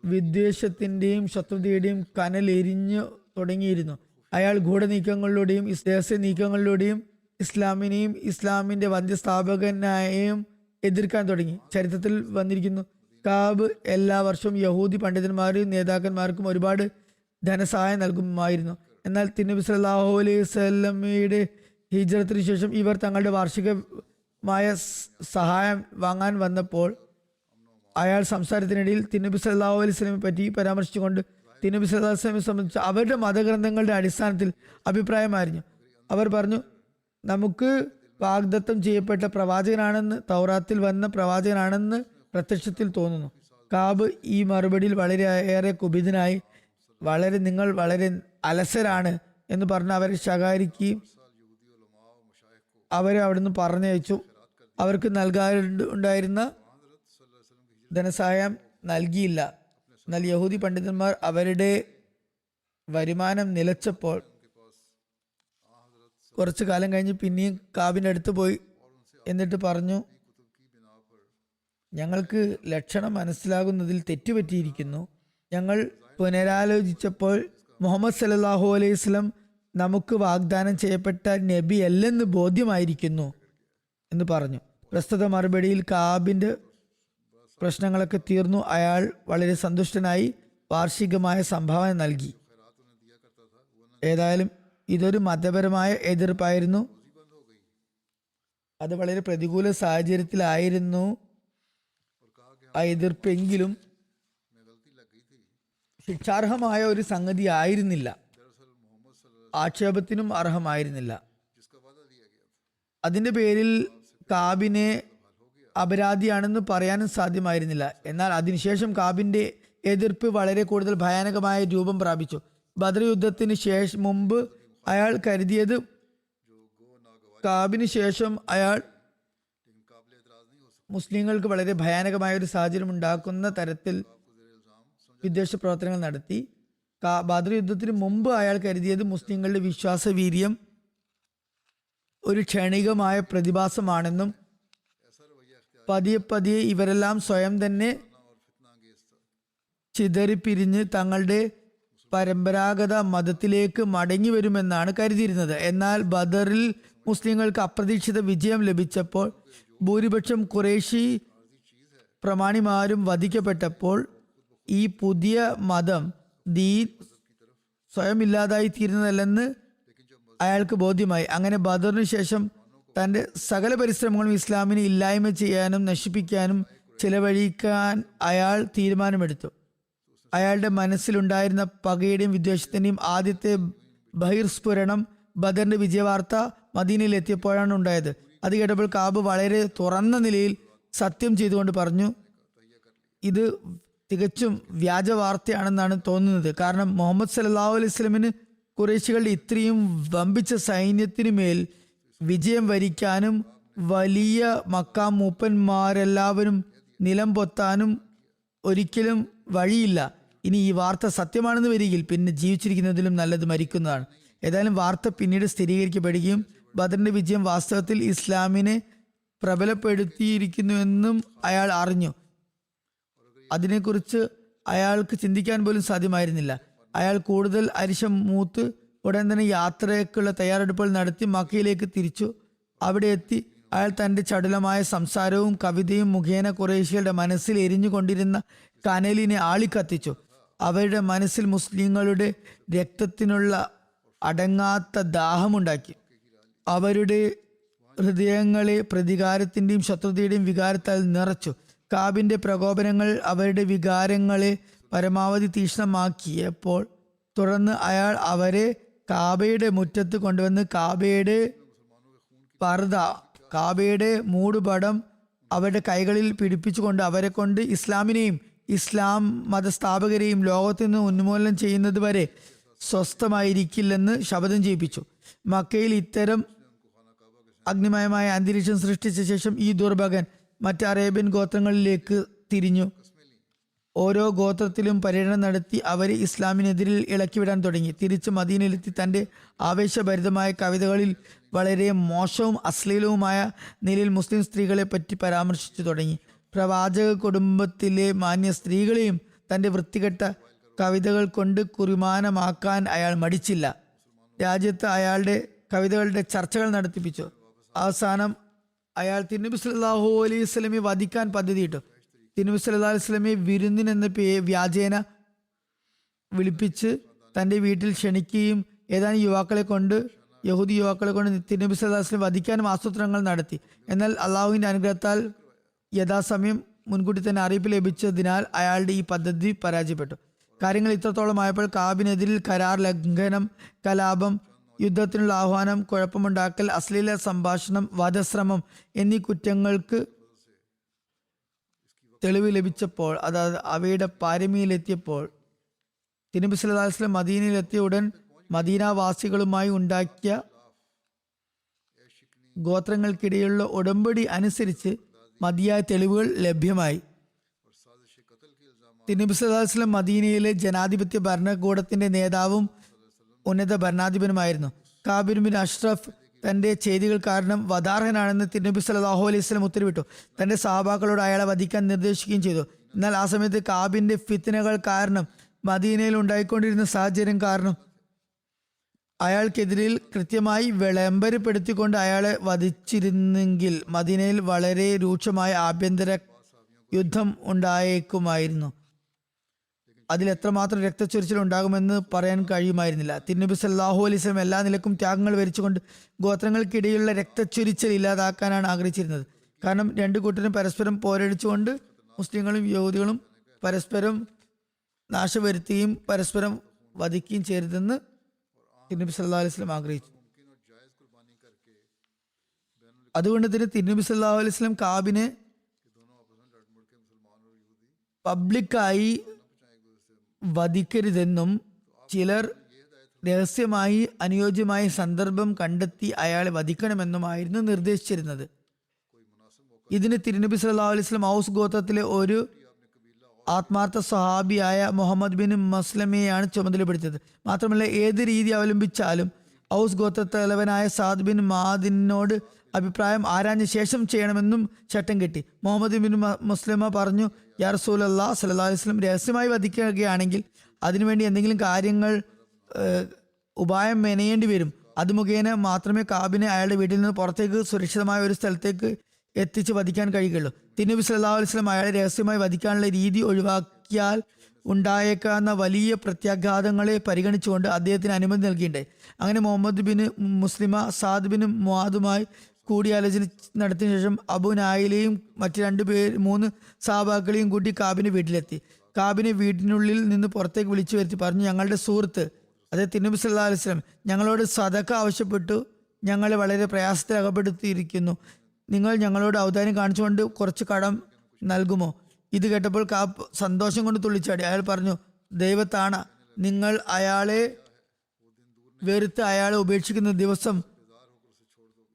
വിദ്വേഷത്തിന്റെയും ശത്രുതയുടെയും കനൽ എരിഞ്ഞു തുടങ്ങിയിരുന്നു. അയാൾ ഗൂഢനീക്കങ്ങളിലൂടെയും രഹസ്യ നീക്കങ്ങളിലൂടെയും ഇസ്ലാമിനെയും ഇസ്ലാമിന്റെ വന്ധ്യസ്ഥാപകനായും എതിർക്കാൻ തുടങ്ങി. ചരിത്രത്തിൽ വന്നിരിക്കുന്നു, കാബ് എല്ലാ വർഷവും യഹൂദി പണ്ഡിതന്മാരും നേതാക്കന്മാർക്കും ഒരുപാട് ധനസഹായം നൽകുമായിരുന്നു. എന്നാൽ തിരുനബി സല്ലല്ലാഹു അലൈഹി വസല്ലമയുടെ ഹിജ്റത്തിന് ശേഷം ഇവർ തങ്ങളുടെ വാർഷികമായ സഹായം വാങ്ങാൻ വന്നപ്പോൾ അയാൾ സംസാരത്തിനിടയിൽ തിരുനബി സല്ലല്ലാഹു അലൈഹി വസല്ലമയെ പറ്റി പരാമർശിച്ചുകൊണ്ട് തിരുനബി സല്ലല്ലാഹു അലൈഹി വസല്ലമയെ സംബന്ധിച്ച് അവരുടെ മതഗ്രന്ഥങ്ങളുടെ അടിസ്ഥാനത്തിൽ അഭിപ്രായമായിരുന്നു. അവർ പറഞ്ഞു, നമുക്ക് വാഗ്ദത്തം ചെയ്യപ്പെട്ട പ്രവാചകനാണെന്ന്, തൗറാത്തിൽ വന്ന പ്രവാചകനാണെന്ന് പ്രത്യക്ഷത്തിൽ തോന്നുന്നു. കാബ് ഈ മറുപടിയിൽ വളരെയേറെ കുപിതനായി നിങ്ങൾ വളരെ അലസരാണ് എന്ന് പറഞ്ഞ് അവരെ ശകാരിക്കുകയും അവരെ അവിടുന്ന് പറഞ്ഞയച്ചു. അവർക്ക് നൽകാറുണ്ടായിരുന്ന ധനസഹായം നൽകിയില്ല. എന്നാൽ യഹൂദി പണ്ഡിതന്മാർ അവരുടെ വരുമാനം നിലച്ചപ്പോൾ കുറച്ചു കാലം കഴിഞ്ഞ് പിന്നെയും കാബിൻ്റെ അടുത്ത് പോയി എന്നിട്ട് പറഞ്ഞു, ഞങ്ങൾക്ക് ലക്ഷണം മനസ്സിലാകുന്നതിൽ തെറ്റുപറ്റിയിരിക്കുന്നു. ഞങ്ങൾ പുനരാലോചിച്ചപ്പോൾ മുഹമ്മദ് സല്ലല്ലാഹു അലൈഹി വസല്ലം നമുക്ക് വാഗ്ദാനം ചെയ്യപ്പെട്ട നബി അല്ലെന്ന് ബോധ്യമായിരിക്കുന്നു എന്ന് പറഞ്ഞു. പ്രസ്തുത മറുപടിയിൽ കാബിൻ്റെ പ്രശ്നങ്ങളൊക്കെ തീർന്നു. അയാൾ വളരെ സന്തുഷ്ടനായി വാർഷികമായ സംഭാവന നൽകി. ഏതായാലും ഇതൊരു മതപരമായ എതിർപ്പായിരുന്നു. അത് വളരെ പ്രതികൂല സാഹചര്യത്തിലായിരുന്നു ആ എതിർപ്പെങ്കിലും ശിക്ഷാർഹമായ ഒരു സംഗതി ആയിരുന്നില്ല, ആക്ഷേപത്തിനും അർഹമായിരുന്നില്ല. അതിൻ്റെ പേരിൽ കാബിനെ അപരാധിയാണെന്ന് പറയാനും സാധ്യമായിരുന്നില്ല. എന്നാൽ അതിനുശേഷം കാബിന്റെ എതിർപ്പ് വളരെ കൂടുതൽ ഭയാനകമായ രൂപം പ്രാപിച്ചു. ബദർ യുദ്ധത്തിന് മുമ്പ് അയാൾ കരുതിയത് കാബിന് ശേഷം അയാൾ മുസ്ലിങ്ങൾക്ക് വളരെ ഭയാനകമായ ഒരു സാഹചര്യം ഉണ്ടാക്കുന്ന തരത്തിൽ വിദ്വേഷ പ്രവർത്തനങ്ങൾ നടത്തി. ബദർ യുദ്ധത്തിന് മുമ്പ് അയാൾ കരുതിയത് മുസ്ലിങ്ങളുടെ വിശ്വാസവീര്യം ഒരു ക്ഷണികമായ പ്രതിഭാസമാണെന്നും പതിയെ പതിയെ ഇവരെല്ലാം സ്വയം തന്നെ ചിതറിപ്പിരിഞ്ഞ് തങ്ങളുടെ പരമ്പരാഗത മതത്തിലേക്ക് മടങ്ങി വരുമെന്നാണ് കരുതിയിരുന്നത്. എന്നാൽ ബദറിൽ മുസ്ലിങ്ങൾക്ക് അപ്രതീക്ഷിത വിജയം ലഭിച്ചപ്പോൾ ഭൂരിപക്ഷം ഖുറൈശി പ്രമാണിമാരും വധിക്കപ്പെട്ടപ്പോൾ ഈ പുതിയ മതം ദീൻ സ്വയം ഇല്ലാതായി തീരുന്നതല്ലെന്ന് അയാൾക്ക് ബോധ്യമായി. അങ്ങനെ ബദറിന് ശേഷം തൻ്റെ സകല പരിശ്രമങ്ങളും ഇസ്ലാമിനെ ഇല്ലായ്മ ചെയ്യാനും നശിപ്പിക്കാനും ചിലവഴിക്കാൻ അയാൾ തീരുമാനമെടുത്തു. അയാളുടെ മനസ്സിലുണ്ടായിരുന്ന പകയുടെയും വിദ്വേഷത്തിൻ്റെയും ആദ്യത്തെ ബഹിർസ്ഫുരണം ബദറിന്റെ വിജയവാർത്ത മദീനയിൽ എത്തിയപ്പോഴാണ് ഉണ്ടായത്. അത് കേട്ടപ്പോൾ കാബ് വളരെ തുറന്ന നിലയിൽ സത്യം ചെയ്തുകൊണ്ട് പറഞ്ഞു, ഇത് തികച്ചും വ്യാജ വാർത്തയാണെന്നാണ് തോന്നുന്നത്. കാരണം മുഹമ്മദ് സല്ലല്ലാഹു അലൈഹി വസല്ലമിന് ഖുറൈശികളുടെ ഇത്രയും വമ്പിച്ച സൈന്യത്തിനു മേൽ വിജയം വരിക്കാനും വലിയ മക്ക മൂപ്പന്മാരെല്ലാവരും നിലം പൊത്താനും ഒരിക്കലും വഴിയില്ല. ഇനി ഈ വാർത്ത സത്യമാണെന്ന് വരികിൽ പിന്നെ ജീവിച്ചിരിക്കുന്നതിലും നല്ലത് മരിക്കുന്നതാണ്. ഏതായാലും വാർത്ത പിന്നീട് സ്ഥിരീകരിക്കപ്പെടുകയും ബദറിന്റെ വിജയം വാസ്തവത്തിൽ ഇസ്ലാമിനെ പ്രബലപ്പെടുത്തിയിരിക്കുന്നുവെന്നും അയാൾ അറിഞ്ഞു. അതിനെക്കുറിച്ച് അയാൾക്ക് ചിന്തിക്കാൻ പോലും സാധ്യമായിരുന്നില്ല. അയാൾ കൂടുതൽ അരിശം മൂത്ത് ഉടൻ തന്നെ യാത്രയ്ക്കുള്ള തയ്യാറെടുപ്പുകൾ നടത്തി മക്കയിലേക്ക് തിരിച്ചു. അവിടെ എത്തി അയാൾ തൻ്റെ ചടുലമായ സംസാരവും കവിതയും മുഖേന ഖുറൈശികളുടെ മനസ്സിൽ എരിഞ്ഞുകൊണ്ടിരുന്ന കനലിനെ ആളിക്കത്തിച്ചു. അവരുടെ മനസ്സിൽ മുസ്ലിങ്ങളുടെ രക്തത്തിനുള്ള അടങ്ങാത്ത ദാഹമുണ്ടാക്കി. അവരുടെ ഹൃദയങ്ങളെ പ്രതികാരത്തിൻ്റെയും ശത്രുതയുടെയും വികാരത്താൽ നിറച്ചു. കാബിൻ്റെ പ്രകോപനങ്ങൾ അവരുടെ വികാരങ്ങളെ പരമാവധി തീക്ഷ്ണമാക്കിയപ്പോൾ തുടർന്ന് അയാൾ അവരെ കാബയുടെ മുറ്റത്ത് കൊണ്ടുവന്ന് കാബയുടെ പർദ, കാബയുടെ മൂടുപടം അവരുടെ കൈകളിൽ പിടിപ്പിച്ചുകൊണ്ട് അവരെ കൊണ്ട് ഇസ്ലാമിനെയും ഇസ്ലാം മതസ്ഥാപകരെയും ലോകത്തു നിന്ന് ഉന്മൂലനം ചെയ്യുന്നത് വരെ സ്വസ്ഥമായിരിക്കില്ലെന്ന് ശപഥം ചെയ്യിപ്പിച്ചു. മക്കയിൽ ഇത്തരം അഗ്നിമയമായ അന്തരീക്ഷം സൃഷ്ടിച്ച ശേഷം ഈ ദുർഭകൻ മറ്റ് അറേബ്യൻ ഗോത്രങ്ങളിലേക്ക് തിരിഞ്ഞു. ഓരോ ഗോത്രത്തിലും പര്യടനം നടത്തി അവരെ ഇസ്ലാമിനെതിരിൽ ഇളക്കിവിടാൻ തുടങ്ങി. തിരിച്ച് മദീനയിലെത്തി തൻ്റെ ആവേശഭരിതമായ കവിതകളിൽ വളരെ മോശവും അശ്ലീലവുമായ നിലയിൽ മുസ്ലിം സ്ത്രീകളെ പറ്റി പരാമർശിച്ചു തുടങ്ങി. പ്രവാചക കുടുംബത്തിലെ മാന്യ സ്ത്രീകളെയും തൻ്റെ വൃത്തികെട്ട കവിതകൾ കൊണ്ട് കുറിമാനമാക്കാൻ അയാൾ മടിച്ചില്ല. രാജ്യത്ത് അയാളുടെ കവിതകളുടെ ചർച്ചകൾ നടത്തിപ്പിച്ചു. അവസാനം അയാൾ തിരുനബി സല്ലല്ലാഹു അലൈഹി വസല്ലമയെ വധിക്കാൻ പദ്ധതിയിട്ടു. തിരുനബി സല്ലല്ലാഹു അലൈഹി വസല്ലമയെ വിരുന്നിനെന്ന വ്യാജേന വിളിപ്പിച്ച് തൻ്റെ വീട്ടിൽ ക്ഷണിക്കുകയും ഏതാനും യഹൂദി യുവാക്കളെ കൊണ്ട് തിരുനബി സല്ലല്ലാഹു അലൈഹി വസല്ലം വധിക്കാനും ആസൂത്രണങ്ങൾ നടത്തി. എന്നാൽ അള്ളാഹുവിൻ്റെ അനുഗ്രഹത്താൽ യഥാസമയം മുൻകൂട്ടി തന്നെ അറിയിപ്പ് ലഭിച്ചതിനാൽ അയാളുടെ ഈ പദ്ധതി പരാജയപ്പെട്ടു. കാര്യങ്ങൾ ഇത്രത്തോളമായപ്പോൾ കാബിനെതിരിൽ കരാർ ലംഘനം, കലാപം, യുദ്ധത്തിനുള്ള ആഹ്വാനം, കുഴപ്പമുണ്ടാക്കൽ, അശ്ലീല സംഭാഷണം, വധശ്രമം എന്നീ കുറ്റങ്ങൾക്ക് തെളിവ് ലഭിച്ചപ്പോൾ, അതായത് അവയുടെ പാരമ്യയിലെത്തിയപ്പോൾ തിരുനബി സല്ലല്ലാഹു അലൈഹി വസല്ലം മദീനയിലെത്തിയ ഉടൻ മദീനാവാസികളുമായി ഉണ്ടാക്കിയ ഗോത്രങ്ങൾക്കിടയിലുള്ള ഉടമ്പടി അനുസരിച്ച് മതിയായ തെളിവുകൾ ലഭ്യമായി. തിരുനബി സല്ലല്ലാഹു അലൈഹി വസല്ലം മദീനയിലെ ജനാധിപത്യ ഭരണകൂടത്തിന്റെ നേതാവും ഉന്നത ഭരണാധിപനുമായിരുന്നു. കാബിർ ബിൻ അഷ്റഫ് തന്റെ ചെയ്തികൾ കാരണം വധാർഹനാണെന്ന് തിരുനബി സല്ലല്ലാഹു അലൈഹി വസല്ലം ഉത്തരവിട്ടു. തന്റെ സഹാബാക്കളോട് അയാളെ വധിക്കാൻ നിർദ്ദേശിക്കുകയും ചെയ്തു. എന്നാൽ ആ സമയത്ത് കാബിന്റെ ഫിത്നകൾ കാരണം, മദീനയിൽ ഉണ്ടായിക്കൊണ്ടിരുന്ന സാഹചര്യം കാരണം അയാൾക്കെതിരിൽ കൃത്യമായി വിളംബരപ്പെടുത്തിക്കൊണ്ട് അയാളെ വധിച്ചിരുന്നെങ്കിൽ മദീനയിൽ വളരെ രൂക്ഷമായ ആഭ്യന്തര യുദ്ധം ഉണ്ടായേക്കുമായിരുന്നു. അതിൽ എത്രമാത്രം രക്തച്ചൊരിച്ചിൽ ഉണ്ടാകുമെന്ന് പറയാൻ കഴിയുമായിരുന്നില്ല. തിരുനബി സല്ലല്ലാഹു അലൈഹി വസല്ലം എല്ലാ നിലക്കും ത്യാഗങ്ങൾ വരിച്ചുകൊണ്ട് ഗോത്രങ്ങൾക്കിടയിലുള്ള രക്തച്ചൊരിച്ചിൽ ഇല്ലാതാക്കാനാണ് ആഗ്രഹിച്ചിരുന്നത്. കാരണം രണ്ടു കൂട്ടരും പരസ്പരം പോരടിച്ചുകൊണ്ട് മുസ്ലിങ്ങളും യഹൂദികളും പരസ്പരം നാശം വരുത്തുകയും പരസ്പരം വധിക്കുകയും ചെയ്യരുതെന്ന് തിരുനബി സല്ലല്ലാഹു അലൈഹി വസല്ലം ആഗ്രഹിച്ചു. അതുകൊണ്ട് തന്നെ തിരുനബി സല്ലല്ലാഹു അലൈഹി വസല്ലം കാബിനെ പബ്ലിക്കായി വധിക്കരുതെന്നും ചിലർ രഹസ്യമായി അനുയോജ്യമായ സന്ദർഭം കണ്ടെത്തി അയാളെ വധിക്കണമെന്നുമായിരുന്നു നിർദ്ദേശിച്ചിരുന്നത്. ഇതിന് തിരുനബി സല്ലല്ലാഹു അലൈഹി വസല്ലം ഔസ് ഗോത്രത്തിലെ ഒരു ആത്മാർത്ഥ സ്വഹാബിയായ മുഹമ്മദ് ബിൻ മസ്ലമയെയാണ് ചുമതലപ്പെടുത്തിയത്. മാത്രമല്ല ഏത് രീതി അവലംബിച്ചാലും ഔസ് ഗോത്ര തലവനായ സാദ് ബിൻ മാദിനോട് അഭിപ്രായം ആരാഞ്ഞ ശേഷം ചെയ്യണമെന്നും ചട്ടം കെട്ടി. മുഹമ്മദ് ബിൻ മുസ്ലിമ പറഞ്ഞു, യാ റസൂലല്ലാഹ് സ്വല്ലല്ലാഹു അലൈഹി വസല്ലം രഹസ്യമായി വധിക്കുകയാണെങ്കിൽ അതിനുവേണ്ടി എന്തെങ്കിലും കാര്യങ്ങൾ ഉപായം മെനയേണ്ടി വരും. അത് മുഖേന മാത്രമേ കാബിനെ അയാളുടെ വീട്ടിൽ നിന്ന് പുറത്തേക്ക് സുരക്ഷിതമായ ഒരു സ്ഥലത്തേക്ക് എത്തിച്ച് വധിക്കാൻ കഴിയുകയുള്ളൂ. തിരുനബി സല്ലല്ലാഹു അലൈഹി വസല്ലം അയാളെ രഹസ്യമായി വധിക്കാനുള്ള രീതി ഒഴിവാക്കിയാൽ ഉണ്ടായേക്കാവുന്ന വലിയ പ്രത്യാഘാതങ്ങളെ പരിഗണിച്ചുകൊണ്ട് അദ്ദേഹത്തിന് അനുമതി നൽകിയിട്ടുണ്ടായി. അങ്ങനെ മുഹമ്മദ് ബിൻ മുസ്ലിമ സാദ് ബിൻ മുആദുമായി കൂടിയാലോചന നടത്തിയ ശേഷം അബു നായിലെയും മറ്റ് 3 സഹാബാക്കളെയും കൂട്ടി കാബിന്റെ വീട്ടിലെത്തി. കാബിനെ വീട്ടിനുള്ളിൽ നിന്ന് പുറത്തേക്ക് വിളിച്ചു വരുത്തി പറഞ്ഞു, ഞങ്ങളുടെ സുഹൃത്ത് അതായത് തിരുനബി സല്ലല്ലാഹു അലൈഹി വസല്ലം ഞങ്ങളോട് സദഖ ആവശ്യപ്പെട്ടു, ഞങ്ങളെ വളരെ പ്രയാസത്തിൽ അകപ്പെടുത്തിയിരിക്കുന്നു. നിങ്ങൾ ഞങ്ങളോട് ഔദാര്യം കാണിച്ചുകൊണ്ട് കുറച്ച് കടം നൽകുമോ? ഇത് കേട്ടപ്പോൾ കാബ് സന്തോഷം കൊണ്ട് തുള്ളിച്ചാടി. അയാൾ പറഞ്ഞു, ദൈവത്താണ്, നിങ്ങൾ അയാളെ വെറുത്ത് അയാളെ ഉപേക്ഷിക്കുന്ന ദിവസം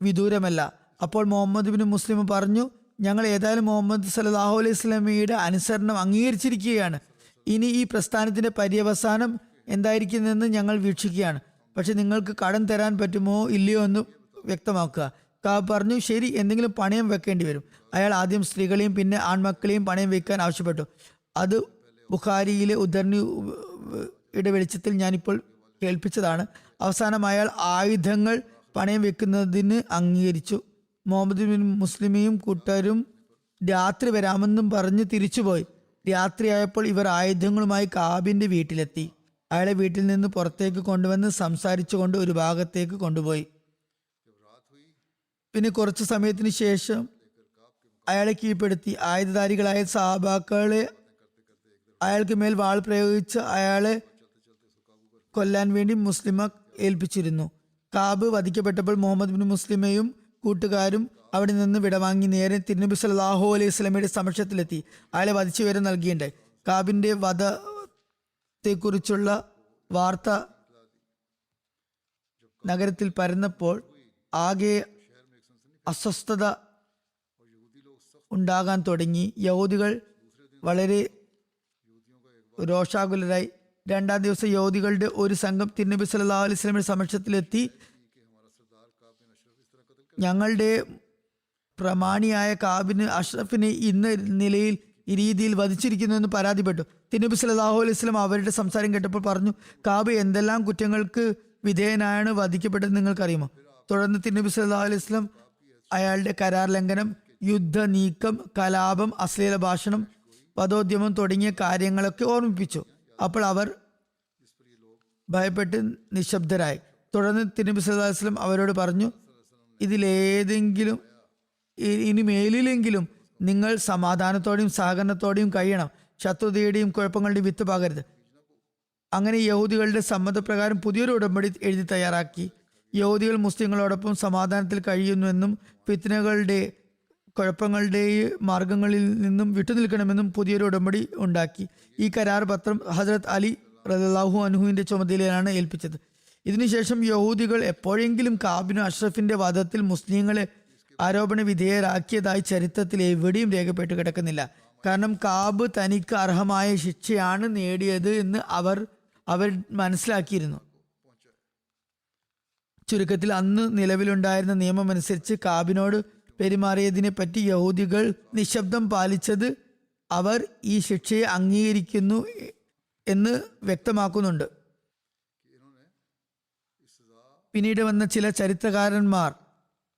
വിദൂരമല്ല. അപ്പോൾ മുഹമ്മദ് ബിൻ മുസ്ലിം പറഞ്ഞു, ഞങ്ങൾ ഏതായാലും മുഹമ്മദ് സല്ലല്ലാഹു അലൈഹി വസല്ലമയുടെ അനുസരണം അംഗീകരിച്ചിരിക്കുകയാണ്. ഇനി ഈ പ്രസ്ഥാനത്തിന്റെ പര്യവസാനം എന്തായിരിക്കുമെന്ന് ഞങ്ങൾ വീക്ഷിക്കുകയാണ്. പക്ഷെ നിങ്ങൾക്ക് കടം തരാൻ പറ്റുമോ ഇല്ലയോ എന്ന് വ്യക്തമാക്കുക. കാബ് പറഞ്ഞു, ശരി, എന്തെങ്കിലും പണയം വെക്കേണ്ടി വരും. അയാൾ ആദ്യം സ്ത്രീകളെയും പിന്നെ ആൺമക്കളെയും പണയം വെക്കാൻ ആവശ്യപ്പെട്ടു. അത് ബുഖാരിയിലെ ഉദ്ധരണിയുടെ വെളിച്ചത്തിൽ ഞാനിപ്പോൾ കേൾപ്പിച്ചതാണ്. അവസാനം അയാൾ ആയുധങ്ങൾ പണയം വെക്കുന്നതിന് അംഗീകരിച്ചു. മുഹമ്മദ് ബിൻ മുസ്ലിമയും കൂട്ടരും രാത്രി വരാമെന്നും പറഞ്ഞ് തിരിച്ചുപോയി. രാത്രിയായപ്പോൾ ഇവർ ആയുധങ്ങളുമായി കാബിന്റെ വീട്ടിലെത്തി. അയാളെ വീട്ടിൽ നിന്ന് പുറത്തേക്ക് കൊണ്ടുവന്ന് സംസാരിച്ചുകൊണ്ട് ഒരു ഭാഗത്തേക്ക് കൊണ്ടുപോയി. പിന്നെ കുറച്ചു സമയത്തിന് ശേഷം അയാളെ കീഴ്പ്പെടുത്തി. ആയുധധാരികളായ സഹാബാക്കളെ അയാൾക്ക് മേൽ വാൾ പ്രയോഗിച്ച് അയാളെ കൊല്ലാൻ വേണ്ടി മുസ്ലിമ ഏൽപ്പിച്ചിരുന്നു. കാബ് വധിക്കപ്പെട്ടപ്പോൾ മുഹമ്മദ് ബിൻ മുസ്ലിമയും കൂട്ടുകാരും അവിടെ നിന്ന് വിടവാങ്ങി നേരെ തിരുനബി സല്ലല്ലാഹു അലൈഹി വസല്ലമയുടെ സമക്ഷത്തിലെത്തി അയാളെ വധിച്ചു വരെ നൽകിയുണ്ടായി. കാബിന്റെ വധത്തെക്കുറിച്ചുള്ള വാർത്ത നഗരത്തിൽ പരന്നപ്പോൾ ആകെ അസ്വസ്ഥത ഉണ്ടാകാൻ തുടങ്ങി. യഹൂദികൾ വളരെ രോഷാകുലരായി. രണ്ടാം ദിവസം യഹൂദികളുടെ ഒരു സംഘം തിരുനബി സല്ലല്ലാഹു അലൈഹി വസല്ലമയുടെ സമക്ഷത്തിലെത്തി ഞങ്ങളുടെ പ്രമാണിയായ കാബിന് അഷ്റഫിനെ ഇന്ന നിലയിൽ ഈ രീതിയിൽ വധിച്ചിരിക്കുന്നു എന്ന് പരാതിപ്പെട്ടു. തിരുനബി സല്ലല്ലാഹു അലൈഹി വസല്ലം അവരുടെ സംസാരം കേട്ടപ്പോൾ പറഞ്ഞു, കാബ് എന്തെല്ലാം കുറ്റങ്ങൾക്ക് വിധേയനായാണ് വധിക്കപ്പെട്ടത് നിങ്ങൾക്കറിയുമോ? തുടർന്ന് തിരുനബി സല്ലല്ലാഹു അലൈഹി വസല്ലം അയാളുടെ കരാർ ലംഘനം, യുദ്ധ നീക്കം, കലാപം, അശ്ലീല ഭാഷണം, വധോദ്യമം തുടങ്ങിയ കാര്യങ്ങളൊക്കെ ഓർമ്മിപ്പിച്ചു. അപ്പോൾ അവർ ഭയപ്പെട്ട് നിശബ്ദരായി. തുടർന്ന് തിരുനബി സല്ലല്ലാഹു അലൈഹി വസല്ലം അവരോട് പറഞ്ഞു, ഇതിലേതെങ്കിലും ഇനി മേലിലെങ്കിലും നിങ്ങൾ സമാധാനത്തോടെയും സഹകരണത്തോടെയും കഴിയണം. ശത്രുതയുടെയും കുഴപ്പങ്ങളുടെയും വിത്ത് പാകരുത്. അങ്ങനെ യഹൂദികളുടെ സമ്മതപ്രകാരം പുതിയൊരു ഉടമ്പടി എഴുതി തയ്യാറാക്കി. യഹൂദികൾ മുസ്ലിങ്ങളോടൊപ്പം സമാധാനത്തിൽ കഴിയുന്നുവെന്നും ഫിത്നകളുടെ കുഴപ്പങ്ങളുടെ മാർഗങ്ങളിൽ നിന്നും വിട്ടുനിൽക്കണമെന്നും പുതിയൊരു ഉടമ്പടി ഉണ്ടാക്കി. ഈ കരാർ പത്രം ഹസ്രത്ത് അലി റളിയല്ലാഹു അൻഹുവിന്റെ ചുമതലയിലാണ് ഏൽപ്പിച്ചത്. ഇതിനുശേഷം യഹൂദികൾ എപ്പോഴെങ്കിലും കാബിന് അഷ്റഫിന്റെ വധത്തിൽ മുസ്ലിങ്ങളെ ആരോപണ വിധേയരാക്കിയതായി ചരിത്രത്തിൽ എവിടെയും രേഖപ്പെട്ട് കിടക്കുന്നില്ല. കാരണം കാബ് തനിക്ക് അർഹമായ ശിക്ഷയാണ് നേടിയത് എന്ന് അവർ മനസ്സിലാക്കിയിരുന്നു. ചുരുക്കത്തിൽ അന്ന് നിലവിലുണ്ടായിരുന്ന നിയമം അനുസരിച്ച് കാബിനോട് പെരുമാറിയതിനെ പറ്റി യഹൂദികൾ നിശബ്ദം പാലിച്ചത് അവർ ഈ ശിക്ഷയെ അംഗീകരിക്കുന്നു എന്ന് വ്യക്തമാക്കുന്നുണ്ട്. പിന്നീട് വന്ന ചില ചരിത്രകാരന്മാർ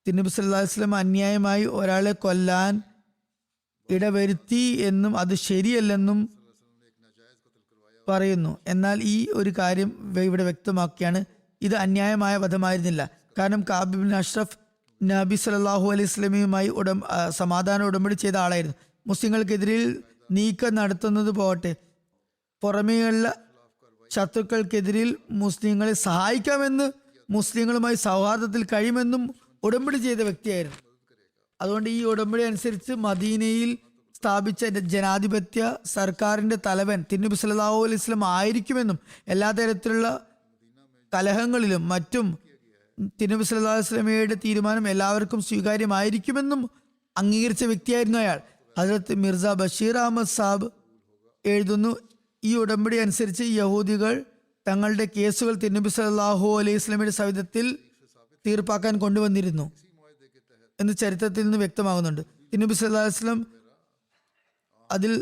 തിരുനബി സല്ലല്ലാഹു അലൈഹി വസല്ലം അന്യായമായി ഒരാളെ കൊല്ലാൻ ഇടവരുത്തി എന്നും അത് ശരിയല്ലെന്നും പറയുന്നു. എന്നാൽ ഈ ഒരു കാര്യം ഇവിടെ വ്യക്തമാക്കിയാണ്, ഇത് അന്യായമായ വധമായിരുന്നില്ല. കാരണം കാബ് ബിൻ അഷ്റഫ് നബി സല്ലല്ലാഹു അലൈഹി വസല്ലമയുമായി സമാധാന ഉടമ്പടി ചെയ്ത ആളായിരുന്നു. മുസ്ലിങ്ങൾക്കെതിരിൽ നീക്കം നടത്തുന്നത് പോകട്ടെ, പുറമേയുള്ള ശത്രുക്കൾക്കെതിരിൽ മുസ്ലിങ്ങളെ സഹായിക്കാമെന്ന്, മുസ്ലിങ്ങളുമായി സൗഹാർദ്ദത്തിൽ കഴിയുമെന്നും ഉടമ്പടി ചെയ്ത വ്യക്തിയായിരുന്നു. അതുകൊണ്ട് ഈ ഉടമ്പടി അനുസരിച്ച് മദീനയിൽ സ്ഥാപിച്ച ജനാധിപത്യ സർക്കാരിന്റെ തലവൻ തിരുനബി സല്ലല്ലാഹു അലൈഹി വസല്ലം ആയിരിക്കുമെന്നും എല്ലാ തരത്തിലുള്ള കലഹങ്ങളിലും മറ്റും തിരുനബി സല്ലല്ലാഹു അലൈഹി വസല്ലമയുടെ തീരുമാനം എല്ലാവർക്കും സ്വീകാര്യമായിരിക്കുമെന്നും അംഗീകരിച്ച വ്യക്തിയായിരുന്നു അയാൾ. ഹസ്രത്ത് മിർസ ബഷീർ അഹമ്മദ് സാബ് എഴുതുന്നു, ഈ ഉടമ്പടി അനുസരിച്ച് യഹൂദികൾ തങ്ങളുടെ കേസുകൾ തിരുനബി സല്ലല്ലാഹു അലൈഹി വസല്ലമയുടെ സവിധത്തിൽ തീർപ്പാക്കാൻ കൊണ്ടുവന്നിരുന്നു എന്ന് ചരിത്രത്തിൽ നിന്ന് വ്യക്തമാകുന്നുണ്ട്. തിരുനബി സല്ലല്ലാഹു അലൈഹി വസല്ലം അതിൽ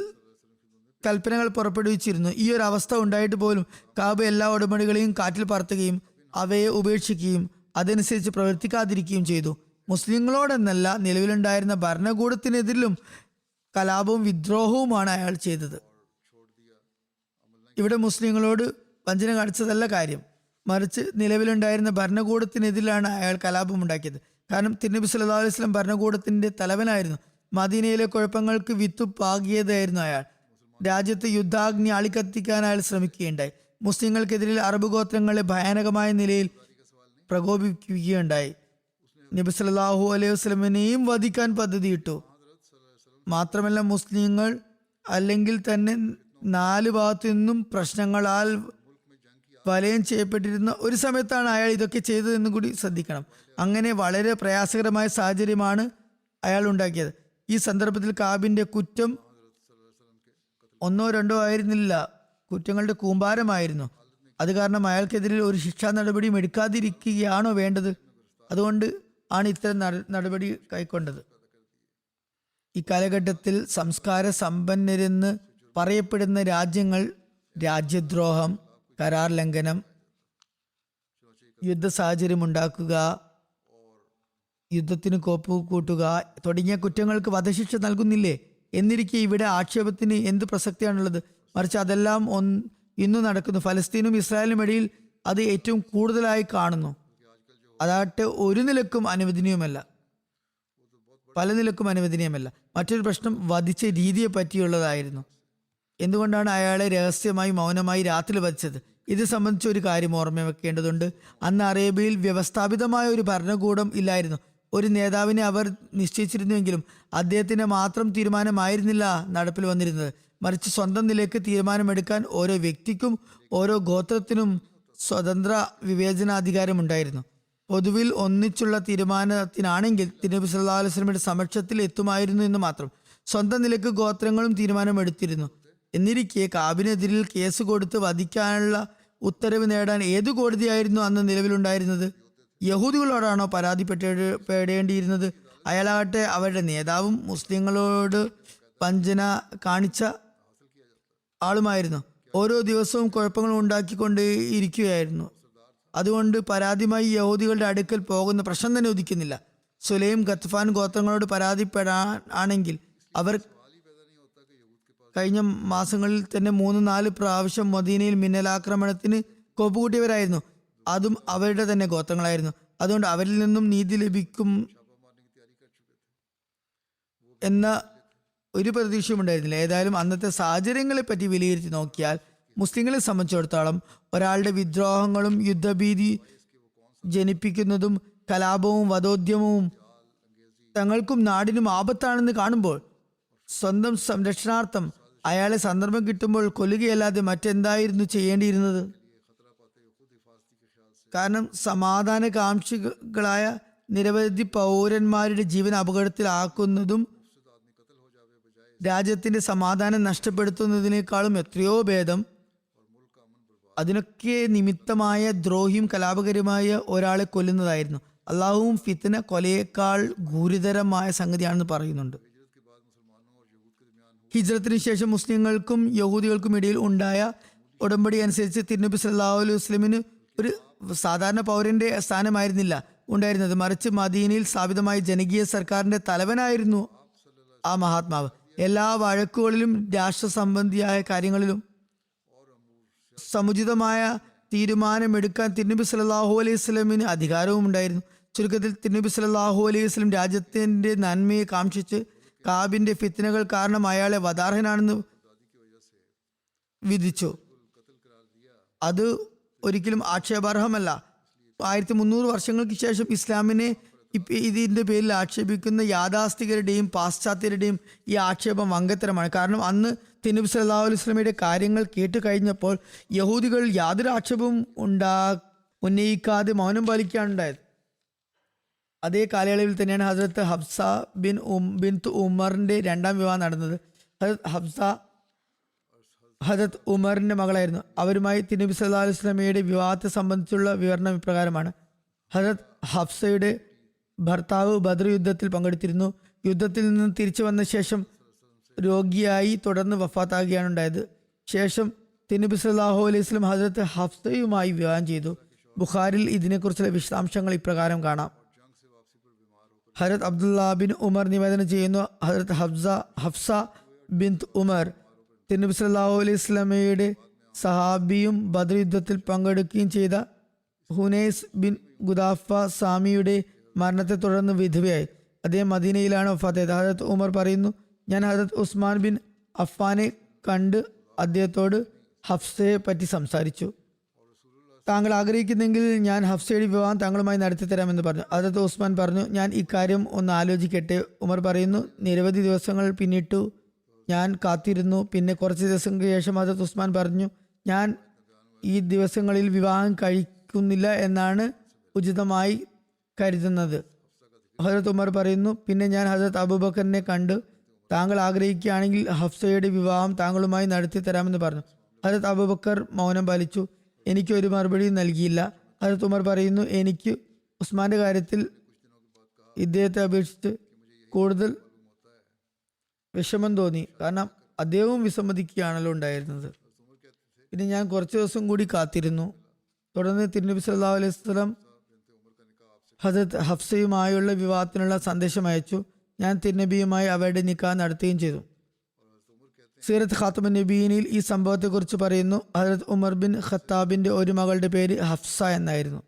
കൽപ്പനകൾ പുറപ്പെടുവിച്ചിരുന്നു. ഈ ഒരു അവസ്ഥ ഉണ്ടായിട്ട് പോലും കാബ് എല്ലാ ഉടമ്പടികളെയും കാറ്റിൽ പറത്തുകയും അവയെ ഉപേക്ഷിക്കുകയും അതനുസരിച്ച് പ്രവർത്തിക്കാതിരിക്കുകയും ചെയ്തു. മുസ്ലിങ്ങളോടെന്നല്ല, നിലവിലുണ്ടായിരുന്ന ഭരണകൂടത്തിനെതിരിലും കലാപവും വിദ്രോഹവുമാണ് അയാൾ ചെയ്തത്. ഇവിടെ മുസ്ലിങ്ങളോട് വഞ്ചന കാണിച്ചതല്ല കാര്യം, മറിച്ച് നിലവിലുണ്ടായിരുന്ന ഭരണകൂടത്തിനെതിരിലാണ് അയാൾ കലാപമുണ്ടാക്കിയത്. കാരണം തിരുനബി സല്ലല്ലാഹു അലൈഹി വസല്ലം ഭരണകൂടത്തിന്റെ തലവനായിരുന്നു. മദീനയിലെ കുഴപ്പങ്ങൾക്ക് വിത്തു പാകിയതായിരുന്നു അയാൾ. രാജ്യത്ത് യുദ്ധാഗ്നി ആളിക്കത്തിക്കാൻ അയാൾ ശ്രമിക്കുകയുണ്ടായി. മുസ്ലിങ്ങൾക്കെതിരിൽ അറബ് ഗോത്രങ്ങളെ ഭയാനകമായ നിലയിൽ പ്രകോപിപ്പിക്കുകയുണ്ടായി. നബി സല്ലല്ലാഹു അലൈഹി വസല്ലമയെയും വധിക്കാൻ പദ്ധതിയിട്ടു. മാത്രമല്ല മുസ്ലിങ്ങൾ അല്ലെങ്കിൽ തന്നെ 4 ഭാഗത്തു നിന്നും പ്രശ്നങ്ങളാൽ വലയം ചെയ്യപ്പെട്ടിരുന്ന ഒരു സമയത്താണ് അയാൾ ഇതൊക്കെ ചെയ്തതെന്ന് കൂടി ശ്രദ്ധിക്കണം. അങ്ങനെ വളരെ പ്രയാസകരമായ സാഹചര്യമാണ് അയാൾ ഉണ്ടാക്കിയത്. ഈ സന്ദർഭത്തിൽ കാബിന്റെ കുറ്റം 1 or 2 ആയിരുന്നില്ല, കുറ്റങ്ങളുടെ കൂമ്പാരമായിരുന്നു. അത് കാരണം അയാൾക്കെതിരെ ഒരു ശിക്ഷാ നടപടിയും എടുക്കാതിരിക്കുകയാണോ വേണ്ടത്? അതുകൊണ്ട് ആണ് ഇത്തരം നടപടി കൈക്കൊണ്ടത്. ഈ കാലഘട്ടത്തിൽ സംസ്കാര സമ്പന്നരെന്ന് പറയപ്പെടുന്ന രാജ്യങ്ങൾ രാജ്യദ്രോഹം, കരാർ ലംഘനം, യുദ്ധ സാഹചര്യം ഉണ്ടാക്കുക, യുദ്ധത്തിന് കോപ്പ് കൂട്ടുക തുടങ്ങിയ കുറ്റങ്ങൾക്ക് വധശിക്ഷ നൽകുന്നില്ലേ? എന്നിരിക്കെ ഇവിടെ ആക്ഷേപത്തിന് എന്ത് പ്രസക്തിയാണുള്ളത്? മറിച്ച് അതെല്ലാം ഇന്നും നടക്കുന്നു. ഫലസ്തീനും ഇസ്രായേലിനും ഇടയിൽ അത് ഏറ്റവും കൂടുതലായി കാണുന്നു. അതാട്ടെ ഒരു നിലക്കും അനുവദനീയമല്ല, പല നിലക്കും അനുവദനീയമല്ല. മറ്റൊരു പ്രശ്നം വധിച്ച രീതിയെ പറ്റിയുള്ളതായിരുന്നു. എന്തുകൊണ്ടാണ് അയാളെ രഹസ്യമായി മൗനമായി രാത്രി വധിച്ചത്? ഇത് സംബന്ധിച്ച ഒരു കാര്യം ഓർമ്മ വെക്കേണ്ടതുണ്ട്. അന്ന് അറേബ്യയിൽ വ്യവസ്ഥാപിതമായ ഒരു ഭരണകൂടം ഇല്ലായിരുന്നു. ഒരു നേതാവിനെ അവർ നിശ്ചയിച്ചിരുന്നുവെങ്കിലും അദ്ദേഹത്തിന്റെ മാത്രം തീരുമാനമായിരുന്നില്ല നടപ്പിൽ വന്നിരുന്നത്. മറിച്ച് സ്വന്തം നിലയ്ക്ക് തീരുമാനമെടുക്കാൻ ഓരോ വ്യക്തിക്കും ഓരോ ഗോത്രത്തിനും സ്വതന്ത്ര വിവേചനാധികാരമുണ്ടായിരുന്നു. പൊതുവിൽ ഒന്നിച്ചുള്ള തീരുമാനത്തിനാണെങ്കിൽ തിരുനബി സല്ലല്ലാഹു അലൈഹി വസല്ലമയുടെ സമക്ഷത്തിൽ എത്തുമായിരുന്നു എന്ന് മാത്രം. സ്വന്തം നിലയ്ക്ക് ഗോത്രങ്ങളും തീരുമാനമെടുത്തിരുന്നു. എന്നിരിക്കെ കാബിനെതിരിൽ കേസ് കൊടുത്ത് വധിക്കാനുള്ള ഉത്തരവ് നേടാൻ ഏതു കോടതിയായിരുന്നു അന്ന് നിലവിലുണ്ടായിരുന്നത്? യഹൂദികളോടാണോ പരാതിപ്പെടേണ്ടിയിരുന്നത്? അയാളാകട്ടെ അവരുടെ നേതാവും മുസ്ലിങ്ങളോട് വഞ്ചന കാണിച്ച ആളുമായിരുന്നു. ഓരോ ദിവസവും കുഴപ്പങ്ങൾ ഉണ്ടാക്കിക്കൊണ്ടേയിരിക്കുകയായിരുന്നു. അതുകൊണ്ട് പരാതിയുമായി യഹൂദികളുടെ അടുക്കൽ പോകുന്ന പ്രശ്നം തന്നെ ഉദിക്കുന്നില്ല. സുലൈം, ഗത്ഫാൻ ഗോത്രങ്ങളോട് പരാതിപ്പെടാൻ ആണെങ്കിൽ അവർ കഴിഞ്ഞ മാസങ്ങളിൽ തന്നെ 3-4 പ്രാവശ്യം മദീനയിൽ മിന്നലാക്രമണത്തിന് കോപ്പുകൂട്ടിയവരായിരുന്നു. അതും അവരുടെ തന്നെ ഗോത്രങ്ങളായിരുന്നു. അതുകൊണ്ട് അവരിൽ നിന്നും നീതി ലഭിക്കും എന്ന ഒരു പ്രതീക്ഷയും ഉണ്ടായിരുന്നില്ല. ഏതായാലും അന്നത്തെ സാഹചര്യങ്ങളെ പറ്റി വിലയിരുത്തി നോക്കിയാൽ മുസ്ലിങ്ങളെ സംബന്ധിച്ചിടത്തോളം ഒരാളുടെ വിദ്രോഹങ്ങളും യുദ്ധഭീതി ജനിപ്പിക്കുന്നതും കലാപവും വധോദ്യമവും തങ്ങൾക്കും നാടിനും ആപത്താണെന്ന് കാണുമ്പോൾ സ്വന്തം സംരക്ഷണാർത്ഥം അയാളെ സന്ദർഭം കിട്ടുമ്പോൾ കൊല്ലുകയല്ലാതെ മറ്റെന്തായിരുന്നു ചെയ്യേണ്ടിയിരുന്നത്? കാരണം സമാധാനകാംക്ഷികളായ നിരവധി പൗരന്മാരുടെ ജീവൻ അപകടത്തിലാക്കുന്നതും രാജ്യത്തിന്റെ സമാധാനം നഷ്ടപ്പെടുത്തുന്നതിനേക്കാളും എത്രയോ ഭേദം അതിനൊക്കെ നിമിത്തമായ ദ്രോഹിയും കലാപകരമായ ഒരാളെ കൊല്ലുന്നതായിരുന്നു. അള്ളാഹുവും ഫിത്ന കൊലയേക്കാൾ ഗുരുതരമായ സംഗതിയാണെന്ന് പറയുന്നുണ്ട്. ഹിജ്റത്തിന് ശേഷം മുസ്ലിങ്ങൾക്കും യഹൂദികൾക്കും ഇടയിൽ ഉണ്ടായ ഉടമ്പടി അനുസരിച്ച് തിരുനബി സല്ലല്ലാഹു അലൈഹി വസല്ലമിന് ഒരു സാധാരണ പൗരന്റെ സ്ഥാനമായിരുന്നില്ല ഉണ്ടായിരുന്നത്. മറിച്ച് മദീനയിൽ സ്ഥാപിതമായ ജനകീയ സർക്കാരിന്റെ തലവനായിരുന്നു ആ മഹാത്മാവ്. എല്ലാ വഴക്കുകളിലും രാഷ്ട്ര സംബന്ധിയായ കാര്യങ്ങളിലും സമുചിതമായ തീരുമാനമെടുക്കാൻ തിരുനബി സല്ലല്ലാഹു അലൈഹി വസല്ലമിന് അധികാരവും ഉണ്ടായിരുന്നു. ചുരുക്കത്തിൽ തിരുനബി സല്ലല്ലാഹു അലൈഹി വസല്ലം രാജ്യത്തിന്റെ നന്മയെ കാംക്ഷിച്ച് കാബിന്റെ ഫിത്നകൾ കാരണം അയാളെ വധാർഹനാണെന്ന് വിധിച്ചു. അത് ഒരിക്കലും ആക്ഷേപാർഹമല്ല. 1300 വർഷങ്ങൾക്ക് ശേഷം ഇസ്ലാമിനെ ഇതിന്റെ പേരിൽ ആക്ഷേപിക്കുന്ന യാഥാസ്ഥികരുടെയും പാശ്ചാത്യരുടെയും ഈ ആക്ഷേപം വങ്കത്തരമാണ്. കാരണം അന്ന് തിരുനബി സല്ലല്ലാഹു അലൈഹി വസല്ലമയുടെ കാര്യങ്ങൾ കേട്ട് കഴിഞ്ഞപ്പോൾ യഹൂദികൾ യാതൊരു ആക്ഷേപവും ഉന്നയിക്കാതെ മൗനം പാലിക്കുകയാണുണ്ടായത്. അതേ കാലയളവിൽ തന്നെയാണ് ഹസ്രത്ത് ഹഫ്സ ബിൻത്ത് ഉമറിന്റെ 2ാം വിവാഹം നടന്നത്. ഹഫ്സ ഹസ്രത്ത് ഉമറിന്റെ മകളായിരുന്നു. അവരുമായി തിരുനബി സല്ലല്ലാഹു അലൈഹി വസല്ലമയുടെ വിവാഹത്തെ സംബന്ധിച്ചുള്ള വിവരണം ഇപ്രകാരമാണ്. ഹസ്രത്ത് ഹഫ്സയുടെ ഭർത്താവ് ബദർ യുദ്ധത്തിൽ പങ്കെടുത്തിരുന്നു. യുദ്ധത്തിൽ നിന്ന് തിരിച്ചു വന്ന ശേഷം രോഗിയായി തുടർന്ന് വഫാത്താകുകയാണ് ഉണ്ടായത്. ശേഷം തിരുനബി സല്ലല്ലാഹു അലൈഹി വസല്ലം ഹസ്രത്ത് ഹഫ്സയുമായി വിവാഹം ചെയ്തു. ബുഖാരിൽ ഇതിനെക്കുറിച്ചുള്ള വിശദാംശങ്ങൾ ഇപ്രകാരം കാണാം. ഹസ്രത്ത് അബ്ദുല്ലാ ബിൻ ഉമർ നിവേദനം ചെയ്യുന്നു, ഹസ്രത്ത് ഹഫ്സ ബിൻത്ത് ഉമർ തിരുനബി സല്ലല്ലാഹു അലൈഹി വസല്ലമയുടെ സഹാബിയും ബദർ യുദ്ധത്തിൽ പങ്കെടുക്കുകയും ചെയ്ത ഹുനൈസ് ബിൻ ഗുദാഫ സാമിയുടെ മരണത്തെ തുടർന്ന് വിധവയായി. അദ്ദേഹം മദീനയിലാണ് വഫാത്തായത്. ഹസ്രത്ത് ഉമർ പറയുന്നു, ഞാൻ ഹസ്രത്ത് ഉസ്മാൻ ബിൻ അഫ്ഫാനെ കണ്ട് അദ്ദേഹത്തോട് ഹഫ്സയെ പറ്റി സംസാരിച്ചു. താങ്കൾ ആഗ്രഹിക്കുന്നെങ്കിൽ ഞാൻ ഹഫ്സയുടെ വിവാഹം താങ്കളുമായി നടത്തി തരാമെന്ന് പറഞ്ഞു. ഹസ്രത്ത് ഉസ്മാൻ പറഞ്ഞു, ഞാൻ ഇക്കാര്യം ഒന്ന് ആലോചിക്കട്ടെ. ഉമർ പറയുന്നു, നിരവധി ദിവസങ്ങൾ പിന്നിട്ടു ഞാൻ കാത്തിരുന്നു. പിന്നെ കുറച്ച് ദിവസങ്ങൾക്ക് ശേഷം ഹസ്രത്ത് ഉസ്മാൻ പറഞ്ഞു, ഞാൻ ഈ ദിവസങ്ങളിൽ വിവാഹം കഴിക്കുന്നില്ല എന്നാണ് ഉചിതമായി കരുതുന്നത്. ഹസ്രത്ത് ഉമർ പറയുന്നു, പിന്നെ ഞാൻ ഹസ്രത്ത് അബൂബക്കറിനെ കണ്ട് താങ്കൾ ആഗ്രഹിക്കുകയാണെങ്കിൽ ഹഫ്സയുടെ വിവാഹം താങ്കളുമായി നടത്തി തരാമെന്ന് പറഞ്ഞു. ഹസ്രത്ത് അബൂബക്കർ മൗനം പാലിച്ചു. എനിക്ക് ഒരു മറുപടി നൽകിയില്ല. ഹസ്രത്ത് ഉമർ പറയുന്നു, എനിക്ക് ഉസ്മാന്റെ കാര്യത്തിൽ ഇദ്ദേഹത്തെ അപേക്ഷിച്ച് കൂടുതൽ വിഷമം തോന്നി. കാരണം അദ്ദേഹവും വിസമ്മതിക്കുകയാണല്ലോ ഉണ്ടായിരുന്നത്. പിന്നെ ഞാൻ കുറച്ച് ദിവസം കൂടി കാത്തിരുന്നു. തുടർന്ന് തിരുനബി സല്ലല്ലാഹു അലൈഹി വസല്ലം ഹസ്രത്ത് ഹഫ്സയുമായുള്ള വിവാഹത്തിനുള്ള സന്ദേശം അയച്ചു. ഞാൻ തിരുനബിയുമായി അവരുടെ നിക്കാഹ് നടത്തുകയും ചെയ്തു. സീറത്ത് ഖാത്തമുൻ നബീനിൽ ഈ സംഭവത്തെക്കുറിച്ച് പറയുന്നു. ഹജരത് ഉമർ ബിൻ ഖത്താബിന്റെ ഒരു മകളുടെ പേര് ഹഫ്സ എന്നായിരുന്നു.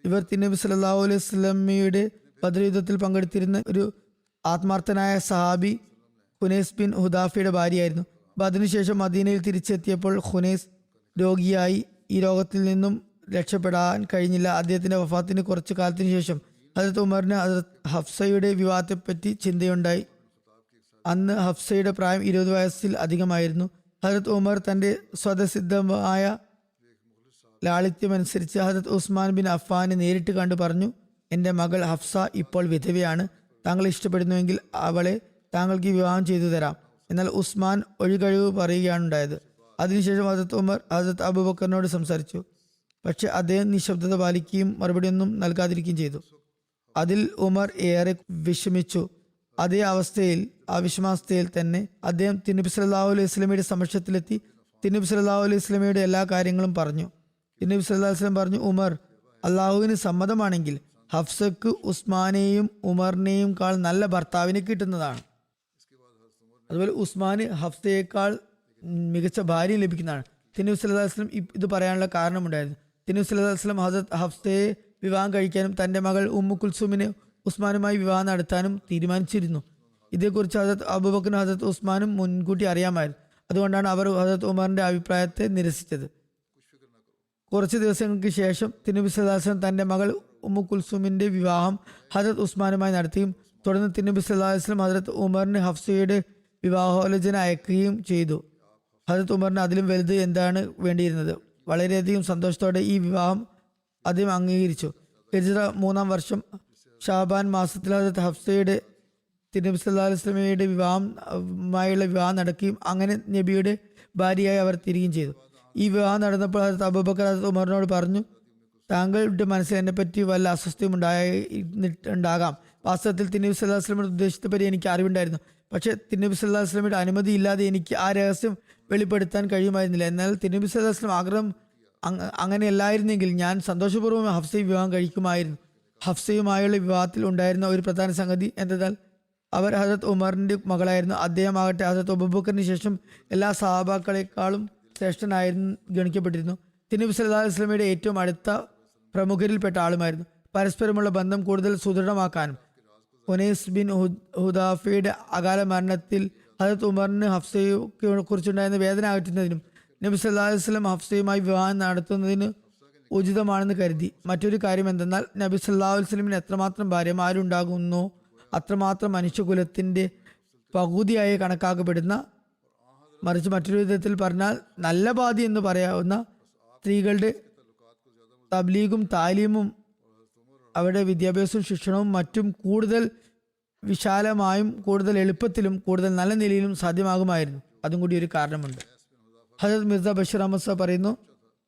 ഇവർ തിരുനബി സല്ലല്ലാഹു അലൈഹി വസല്ലമയുടെ ബദർ യുദ്ധത്തിൽ പങ്കെടുത്തിരുന്ന ഒരു ആത്മാർത്ഥനായ സഹാബി ഖുനൈസ് ബിൻ ഹുദാഫയുടെ ഭാര്യയായിരുന്നു. അതിനുശേഷം മദീനയിൽ തിരിച്ചെത്തിയപ്പോൾ ഖുനൈസ് രോഗിയായി. ഈ രോഗത്തിൽ നിന്നും രക്ഷപ്പെടാൻ കഴിഞ്ഞില്ല. അദ്ദേഹത്തിന്റെ വഫാത്തിന് കുറച്ചു കാലത്തിന് ശേഷം ഹജരത് ഉമറിന് ഹജരത് ഹഫ്സയുടെ വിവാഹത്തെപ്പറ്റി ചിന്തയുണ്ടായി. അന്ന് ഹഫ്സയുടെ പ്രായം 20 വയസ്സിൽ അധികമായിരുന്നു. ഹജരത് ഉമർ തന്റെ സ്വതസിദ്ധമായ ലാളിത്യമനുസരിച്ച് ഹജരത് ഉസ്മാൻ ബിൻ അഫ്ഫാനെ നേരിട്ട് കണ്ടു പറഞ്ഞു, എൻ്റെ മകൾ ഹഫ്സ ഇപ്പോൾ വിധവയാണ്. താങ്കൾ ഇഷ്ടപ്പെടുന്നുവെങ്കിൽ അവളെ താങ്കൾക്ക് വിവാഹം ചെയ്തു തരാം. എന്നാൽ ഉസ്മാൻ ഒഴികഴിവ് പറയുകയാണ് ഉണ്ടായത്. അതിനുശേഷം ഹജരത് ഉമർ ഹജരത് അബൂബക്കറിനോട് സംസാരിച്ചു. പക്ഷെ അദ്ദേഹം നിശബ്ദത പാലിക്കുകയും മറുപടിയൊന്നും നൽകാതിരിക്കുകയും ചെയ്തു. അതിൽ ഉമർ ഏറെ വിഷമിച്ചു. അതേ അവസ്ഥയിൽ വിഷമാവസ്ഥയിൽ തന്നെ അദ്ദേഹം തിരുനബി സല്ലല്ലാഹു അലൈഹി വസല്ലമയുടെ സമക്ഷത്തിലെത്തി തിരുനബി സല്ലല്ലാഹു അലൈഹി വസല്ലമയുടെ എല്ലാ കാര്യങ്ങളും പറഞ്ഞു. തിരുനബി സല്ലല്ലാഹു അലൈഹി വസല്ലം പറഞ്ഞു, ഉമർ, അള്ളാഹുവിന് സമ്മതമാണെങ്കിൽ ഹഫ്സക്ക് ഉസ്മാനെയും ഉമറിനെയും കാൾ നല്ല ഭർത്താവിനെ കിട്ടുന്നതാണ്. അതുപോലെ ഉസ്മാന് ഹഫ്സയേക്കാൾ മികച്ച ഭാര്യയും ലഭിക്കുന്നതാണ്. തിരുനബി സല്ലല്ലാഹു അലൈഹി വസല്ലം ഇത് പറയാനുള്ള കാരണമുണ്ടായിരുന്നു. തിരുനബി സല്ലല്ലാഹു അലൈഹി വസല്ലം ഹസരത്ത് ഹഫ്സയെ വിവാഹം കഴിക്കാനും തന്റെ മകൾ ഉമ്മു കുൽസുമിനെ ഉസ്മാനുമായി വിവാഹം നടത്താനും തീരുമാനിച്ചിരുന്നു. ഇതേക്കുറിച്ച് ഹസരത്ത് അബൂബക്കറും ഹസരത്ത് ഉസ്മാനും മുൻകൂട്ടി അറിയാമായിരുന്നു. അതുകൊണ്ടാണ് അവർ ഹസരത്ത് ഉമറിന്റെ അഭിപ്രായത്തെ നിരസിച്ചത്. കുറച്ച് ദിവസങ്ങൾക്ക് ശേഷം തിരുനബി സല്ലല്ലാഹു അലൈഹി വസല്ലം തന്റെ മകൾ ഉമ്മു കുൽസുമിന്റെ വിവാഹം ഹസരത്ത് ഉസ്മാനുമായി നടത്തുകയും തുടർന്ന് തിരുനബി സല്ലല്ലാഹു അലൈഹി വസല്ലം ഹസരത്ത് ഉമറിന് ഹഫ്സയുടെ വിവാഹോലോചന അയക്കുകയും ചെയ്തു. ഹസരത്ത് ഉമറിന് അതിലും വലുത് എന്താണ് വേണ്ടിയിരുന്നത്? വളരെയധികം സന്തോഷത്തോടെ ഈ വിവാഹം അദ്ദേഹം അംഗീകരിച്ചു. ഹിജ്റ 3-ാം വർഷം ഷാബാൻ മാസത്തിൽ ഹസരത്ത് ഹഫ്സയുടെ തിരുനബി സല്ലല്ലാഹു അലൈഹി വസല്ലമയുടെ വിവാഹം നടക്കുകയും അങ്ങനെ നബിയുടെ ഭാര്യയായി അവർ തീരുകയും ചെയ്തു. ഈ വിവാഹം നടന്നപ്പോൾ ഹസരത്ത് അബൂബക്കർ ഹസരത്ത് ഉമറിനോട് പറഞ്ഞു, താങ്കളുടെ മനസ്സിൽ എന്നെപ്പറ്റി വല്ല അസ്വസ്ഥയും ഉണ്ടാകാം. വാസ്തവത്തിൽ തിരുനബി സല്ലല്ലാഹു അലൈഹി വസല്ലമയുടെ ഉദ്ദേശത്തെപ്പറ്റി എനിക്ക് അറിവുണ്ടായിരുന്നു. പക്ഷേ തിരുനബി സല്ലല്ലാഹു അലൈഹി വസല്ലമയുടെ അനുമതി ഇല്ലാതെ എനിക്ക് ആ രഹസ്യം വെളിപ്പെടുത്താൻ കഴിയുമായിരുന്നില്ല. എന്നാൽ തിരുനബി സല്ലല്ലാഹു അലൈഹി വസല്ലം ആഗ്രഹം അങ്ങനെയല്ലായിരുന്നെങ്കിൽ ഞാൻ സന്തോഷപൂർവ്വം ഹഫ്സയെ വിവാഹം കഴിക്കുമായിരുന്നു. ഹഫ്സയുമായുള്ള വിവാഹത്തിൽ ഉണ്ടായിരുന്ന ഒരു പ്രധാന സംഗതി എന്തെന്നാൽ അവർ ഹസരത്ത് ഉമറിന്റെ മകളായിരുന്നു. അദ്ദേഹം ആകട്ടെ ഹസരത്ത് അബൂബക്കറിന് ശേഷം എല്ലാ സഹാബാക്കളെക്കാളും ശ്രേഷ്ഠനായിരുന്നു ഗണിക്കപ്പെട്ടിരുന്നു. തിരുനബി സല്ലല്ലാഹു അലൈഹി വസല്ലമയുടെ ഏറ്റവും അടുത്ത പ്രമുഖരിൽപ്പെട്ട ആളുമായിരുന്നു. പരസ്പരമുള്ള ബന്ധം കൂടുതൽ സുദൃഢമാക്കാനും ഖുനൈസ് ബിൻ ഹുദാഫയുടെ അകാല മരണത്തിൽ ഹസരത്ത് ഉമറിന് ഹഫ്സയെ കുറിച്ചുണ്ടായിരുന്ന വേദന അകറ്റുന്നതിനും നബി സല്ലല്ലാഹു അലൈഹി വസല്ലം ഹഫ്സയുമായി വിവാഹം നടത്തുന്നതിന് ഉചിതമാണെന്ന് കരുതി. മറ്റൊരു കാര്യം എന്തെന്നാൽ നബി സല്ലല്ലാഹു അലൈഹി വസല്ലമിന് എത്രമാത്രം ഭാര്യമാരുണ്ടാകുന്നോ അത്രമാത്രം മനുഷ്യകുലത്തിന്റെ പകുതിയായി കണക്കാക്കപ്പെടുന്ന, മറിച്ച് മറ്റൊരു വിധത്തിൽ പറഞ്ഞാൽ നല്ല പാതി എന്ന് പറയാവുന്ന സ്ത്രീകളുടെ തബ്ലീഗും താലീമും അവരുടെ വിദ്യാഭ്യാസവും ശിക്ഷണവും മറ്റും കൂടുതൽ വിശാലമായും കൂടുതൽ എളുപ്പത്തിലും കൂടുതൽ നല്ല നിലയിലും സാധ്യമാകുമായിരുന്നു. അതും കൂടി ഒരു കാരണമുണ്ട്. ഹജരത് മിർസ ബഷീർ അഹമ്മദ് സാഹ് പറയുന്നു,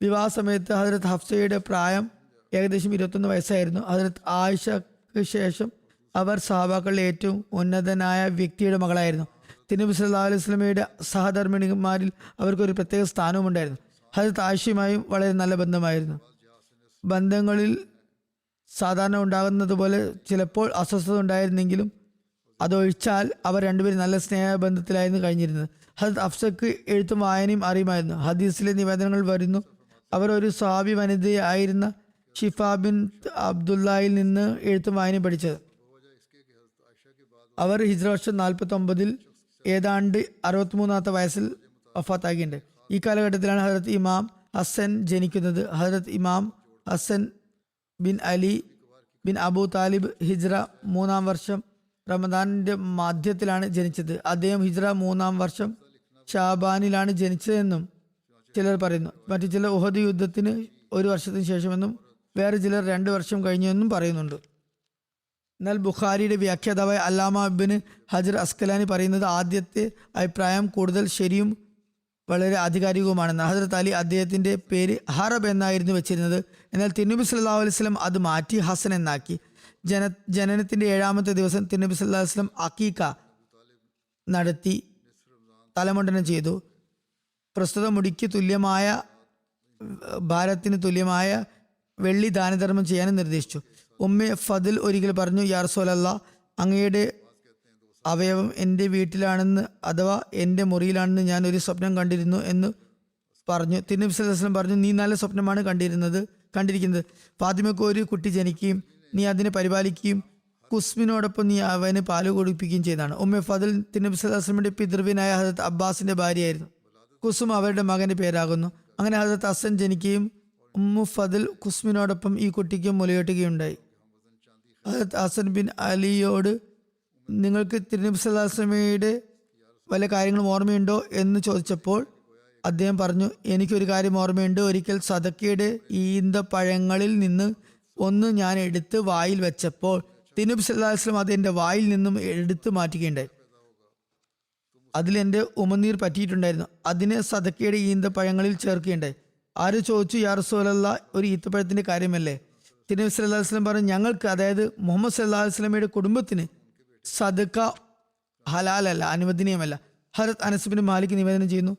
വിവാഹ സമയത്ത് ഹജരത്ത് ഹഫ്സയുടെ പ്രായം ഏകദേശം 21 വയസ്സായിരുന്നു. ഹജരത്ത് ആയിഷയ്ക്ക് ശേഷം അവർ സഹാബാക്കളിലെ ഏറ്റവും ഉന്നതനായ വ്യക്തിയുടെ മകളായിരുന്നു. തിരുനബി സല്ലല്ലാഹു അലൈഹി വസല്ലമയുടെ സഹധർമ്മിണിമാരിൽ അവർക്കൊരു പ്രത്യേക സ്ഥാനവും ഉണ്ടായിരുന്നു. ഹജരത്ത് ആയിഷയുമായും വളരെ നല്ല ബന്ധമായിരുന്നു. ബന്ധങ്ങളിൽ സാധാരണ ഉണ്ടാകുന്നത് പോലെ ചിലപ്പോൾ അസ്വസ്ഥത ഉണ്ടായിരുന്നെങ്കിലും അതൊഴിച്ചാൽ അവർ രണ്ടുപേരും നല്ല സ്നേഹബന്ധത്തിലായിരുന്നു കഴിഞ്ഞിരുന്നത്. ഹജരത്ത് ഹഫ്സക്ക് എഴുത്തും വായനയും അറിയുമായിരുന്നു. ഹദീസിലെ നിവേദനങ്ങൾ വരുന്നു, അവർ ഒരു സ്വഹാബി വനിതയായിരുന്ന ഷിഫ ബിൻ അബ്ദുല്ലായിൽ നിന്ന് എഴുത്തും വായനയും പഠിച്ചത്. അവർ ഹിജ്റ വർഷം 49 ഏതാണ്ട് 63-ാമത്തെ വയസ്സിൽ വഫാത്താക്കിയിട്ടുണ്ട്. ഈ കാലഘട്ടത്തിലാണ് ഹജരത്ത് ഇമാം ഹസൻ ജനിക്കുന്നത്. ഹജരത്ത് ഇമാം ഹസൻ ബിൻ അലി ബിൻ അബൂ താലിബ് ഹിജ്റ 3-ാം വർഷം റമദാനിന്റെ മധ്യത്തിലാണ് ജനിച്ചത്. അദ്ദേഹം ഹിജ്റ 3-ാം വർഷം ഷാബാനിലാണ് ജനിച്ചതെന്നും ചിലർ പറയുന്നു. മറ്റു ചിലർ ഉഹദ് യുദ്ധത്തിന് 1 വർഷത്തിന് ശേഷമെന്നും വേറെ ചിലർ 2 വർഷം കഴിഞ്ഞെന്നും പറയുന്നുണ്ട്. എന്നാൽ ബുഖാരിയുടെ വ്യാഖ്യാതാവായ അല്ലാമ ഇബ്നു ഹജർ അസ്കലാനി പറയുന്നത് ആദ്യത്തെ അഭിപ്രായം കൂടുതൽ ശരിയും വളരെ ആധികാരികവുമാണെന്ന്. ഹജറത്ത് അലി അദ്ദേഹത്തിന്റെ പേര് ഹറബ് എന്നായിരുന്നു വെച്ചിരുന്നത്. എന്നാൽ തിരുനബി സല്ലല്ലാഹു അലൈഹി വസല്ലം അത് മാറ്റി ഹസൻ എന്നാക്കി. ജനനത്തിന്റെ 7-ാമത്തെ ദിവസം തിരുനബി സല്ലല്ലാഹു അലൈഹി വസല്ലം അക്കീക്ക നടത്തി തലമുണ്ടനം ചെയ്തു. പ്രസ്തുത മുടിക്ക് തുല്യമായ ഭാരത്തിന് തുല്യമായ വെള്ളി ദാനധർമ്മം ചെയ്യാനും നിർദ്ദേശിച്ചു. ഉമ്മ ഫദിൽ ഒരിക്കൽ പറഞ്ഞു, യാ റസൂലല്ലാഹ്, അങ്ങയുടെ അവയവം എൻ്റെ വീട്ടിലാണെന്ന് അഥവാ എൻ്റെ മുറിയിലാണെന്ന് ഞാൻ ഒരു സ്വപ്നം കണ്ടിരുന്നു എന്ന് പറഞ്ഞു. തിരുനബി സല്ലല്ലാഹു അലൈഹി വസല്ലം പറഞ്ഞു, നീ നല്ല സ്വപ്നമാണ് കണ്ടിരിക്കുന്നത്. ഫാത്തിമയ്ക്ക് ഒരു കുട്ടി ജനിക്കുകയും നീ അതിനെ പരിപാലിക്കുകയും കുസ്മിനോടൊപ്പം നീ അവന് പാല് കുടിപ്പിക്കുകയും ചെയ്തതാണ്. ഉമ്മ ഫദൽ തിരുനബി സല്ലല്ലാഹു അലൈഹി വസല്ലമയുടെ പിതൃവിനായ ഹദരത്ത് അബ്ബാസിന്റെ ഭാര്യയായിരുന്നു. കുസും അവരുടെ മകന്റെ പേരാകുന്നു. അങ്ങനെ ഹദരത്ത് ഹസൻ ജനിക്കുകയും ഉമ്മു ഫദൽ കുസ്മിനോടൊപ്പം ഈ കുട്ടിക്ക് മുലയൂട്ടുകയുണ്ടായി. ഹദരത്ത് ഹസൻ ബിൻ അലിയോട് നിങ്ങൾക്ക് തിരുനബി സല്ലല്ലാഹു അലൈഹി വസല്ലമയുടെ വല്ല കാര്യങ്ങളും ഓർമ്മയുണ്ടോ എന്ന് ചോദിച്ചപ്പോൾ അദ്ദേഹം പറഞ്ഞു, എനിക്കൊരു കാര്യം ഓർമ്മയുണ്ട്. ഒരിക്കൽ സദക്കയുടെ ഈന്തപ്പഴങ്ങളിൽ നിന്ന് ഒന്ന് ഞാൻ എടുത്ത് വായിൽ വെച്ചപ്പോൾ തിരുനബി സല്ലല്ലാഹു അലൈഹി വസല്ലം അത് എൻ്റെ വായിൽ നിന്നും എടുത്തു മാറ്റുകയുണ്ടായി. അതിലെൻ്റെ ഉമനീർ പറ്റിയിട്ടുണ്ടായിരുന്നു. അതിനെ സദക്കയുടെ ഈന്തപ്പഴങ്ങളിൽ ചേർക്കുകയുണ്ടായി. ആര് ചോദിച്ചു, യാ റസൂലല്ലാഹ്, ഒരു ഈത്തപ്പഴത്തിൻ്റെ കാര്യമല്ലേ? തിരുനബി സല്ലല്ലാഹു അലൈഹി വസല്ലം പറഞ്ഞു, ഞങ്ങൾക്ക്, അതായത് മുഹമ്മദ് സല്ലല്ലാഹു അലൈഹി വസല്ലമയുടെ കുടുംബത്തിന് സദക്ക ഹലാലല്ല, അനുവദനീയമല്ല. ഹദരത്ത് അനസ് ബിൻ മാലിക് നിവേദനം ചെയ്യുന്നു,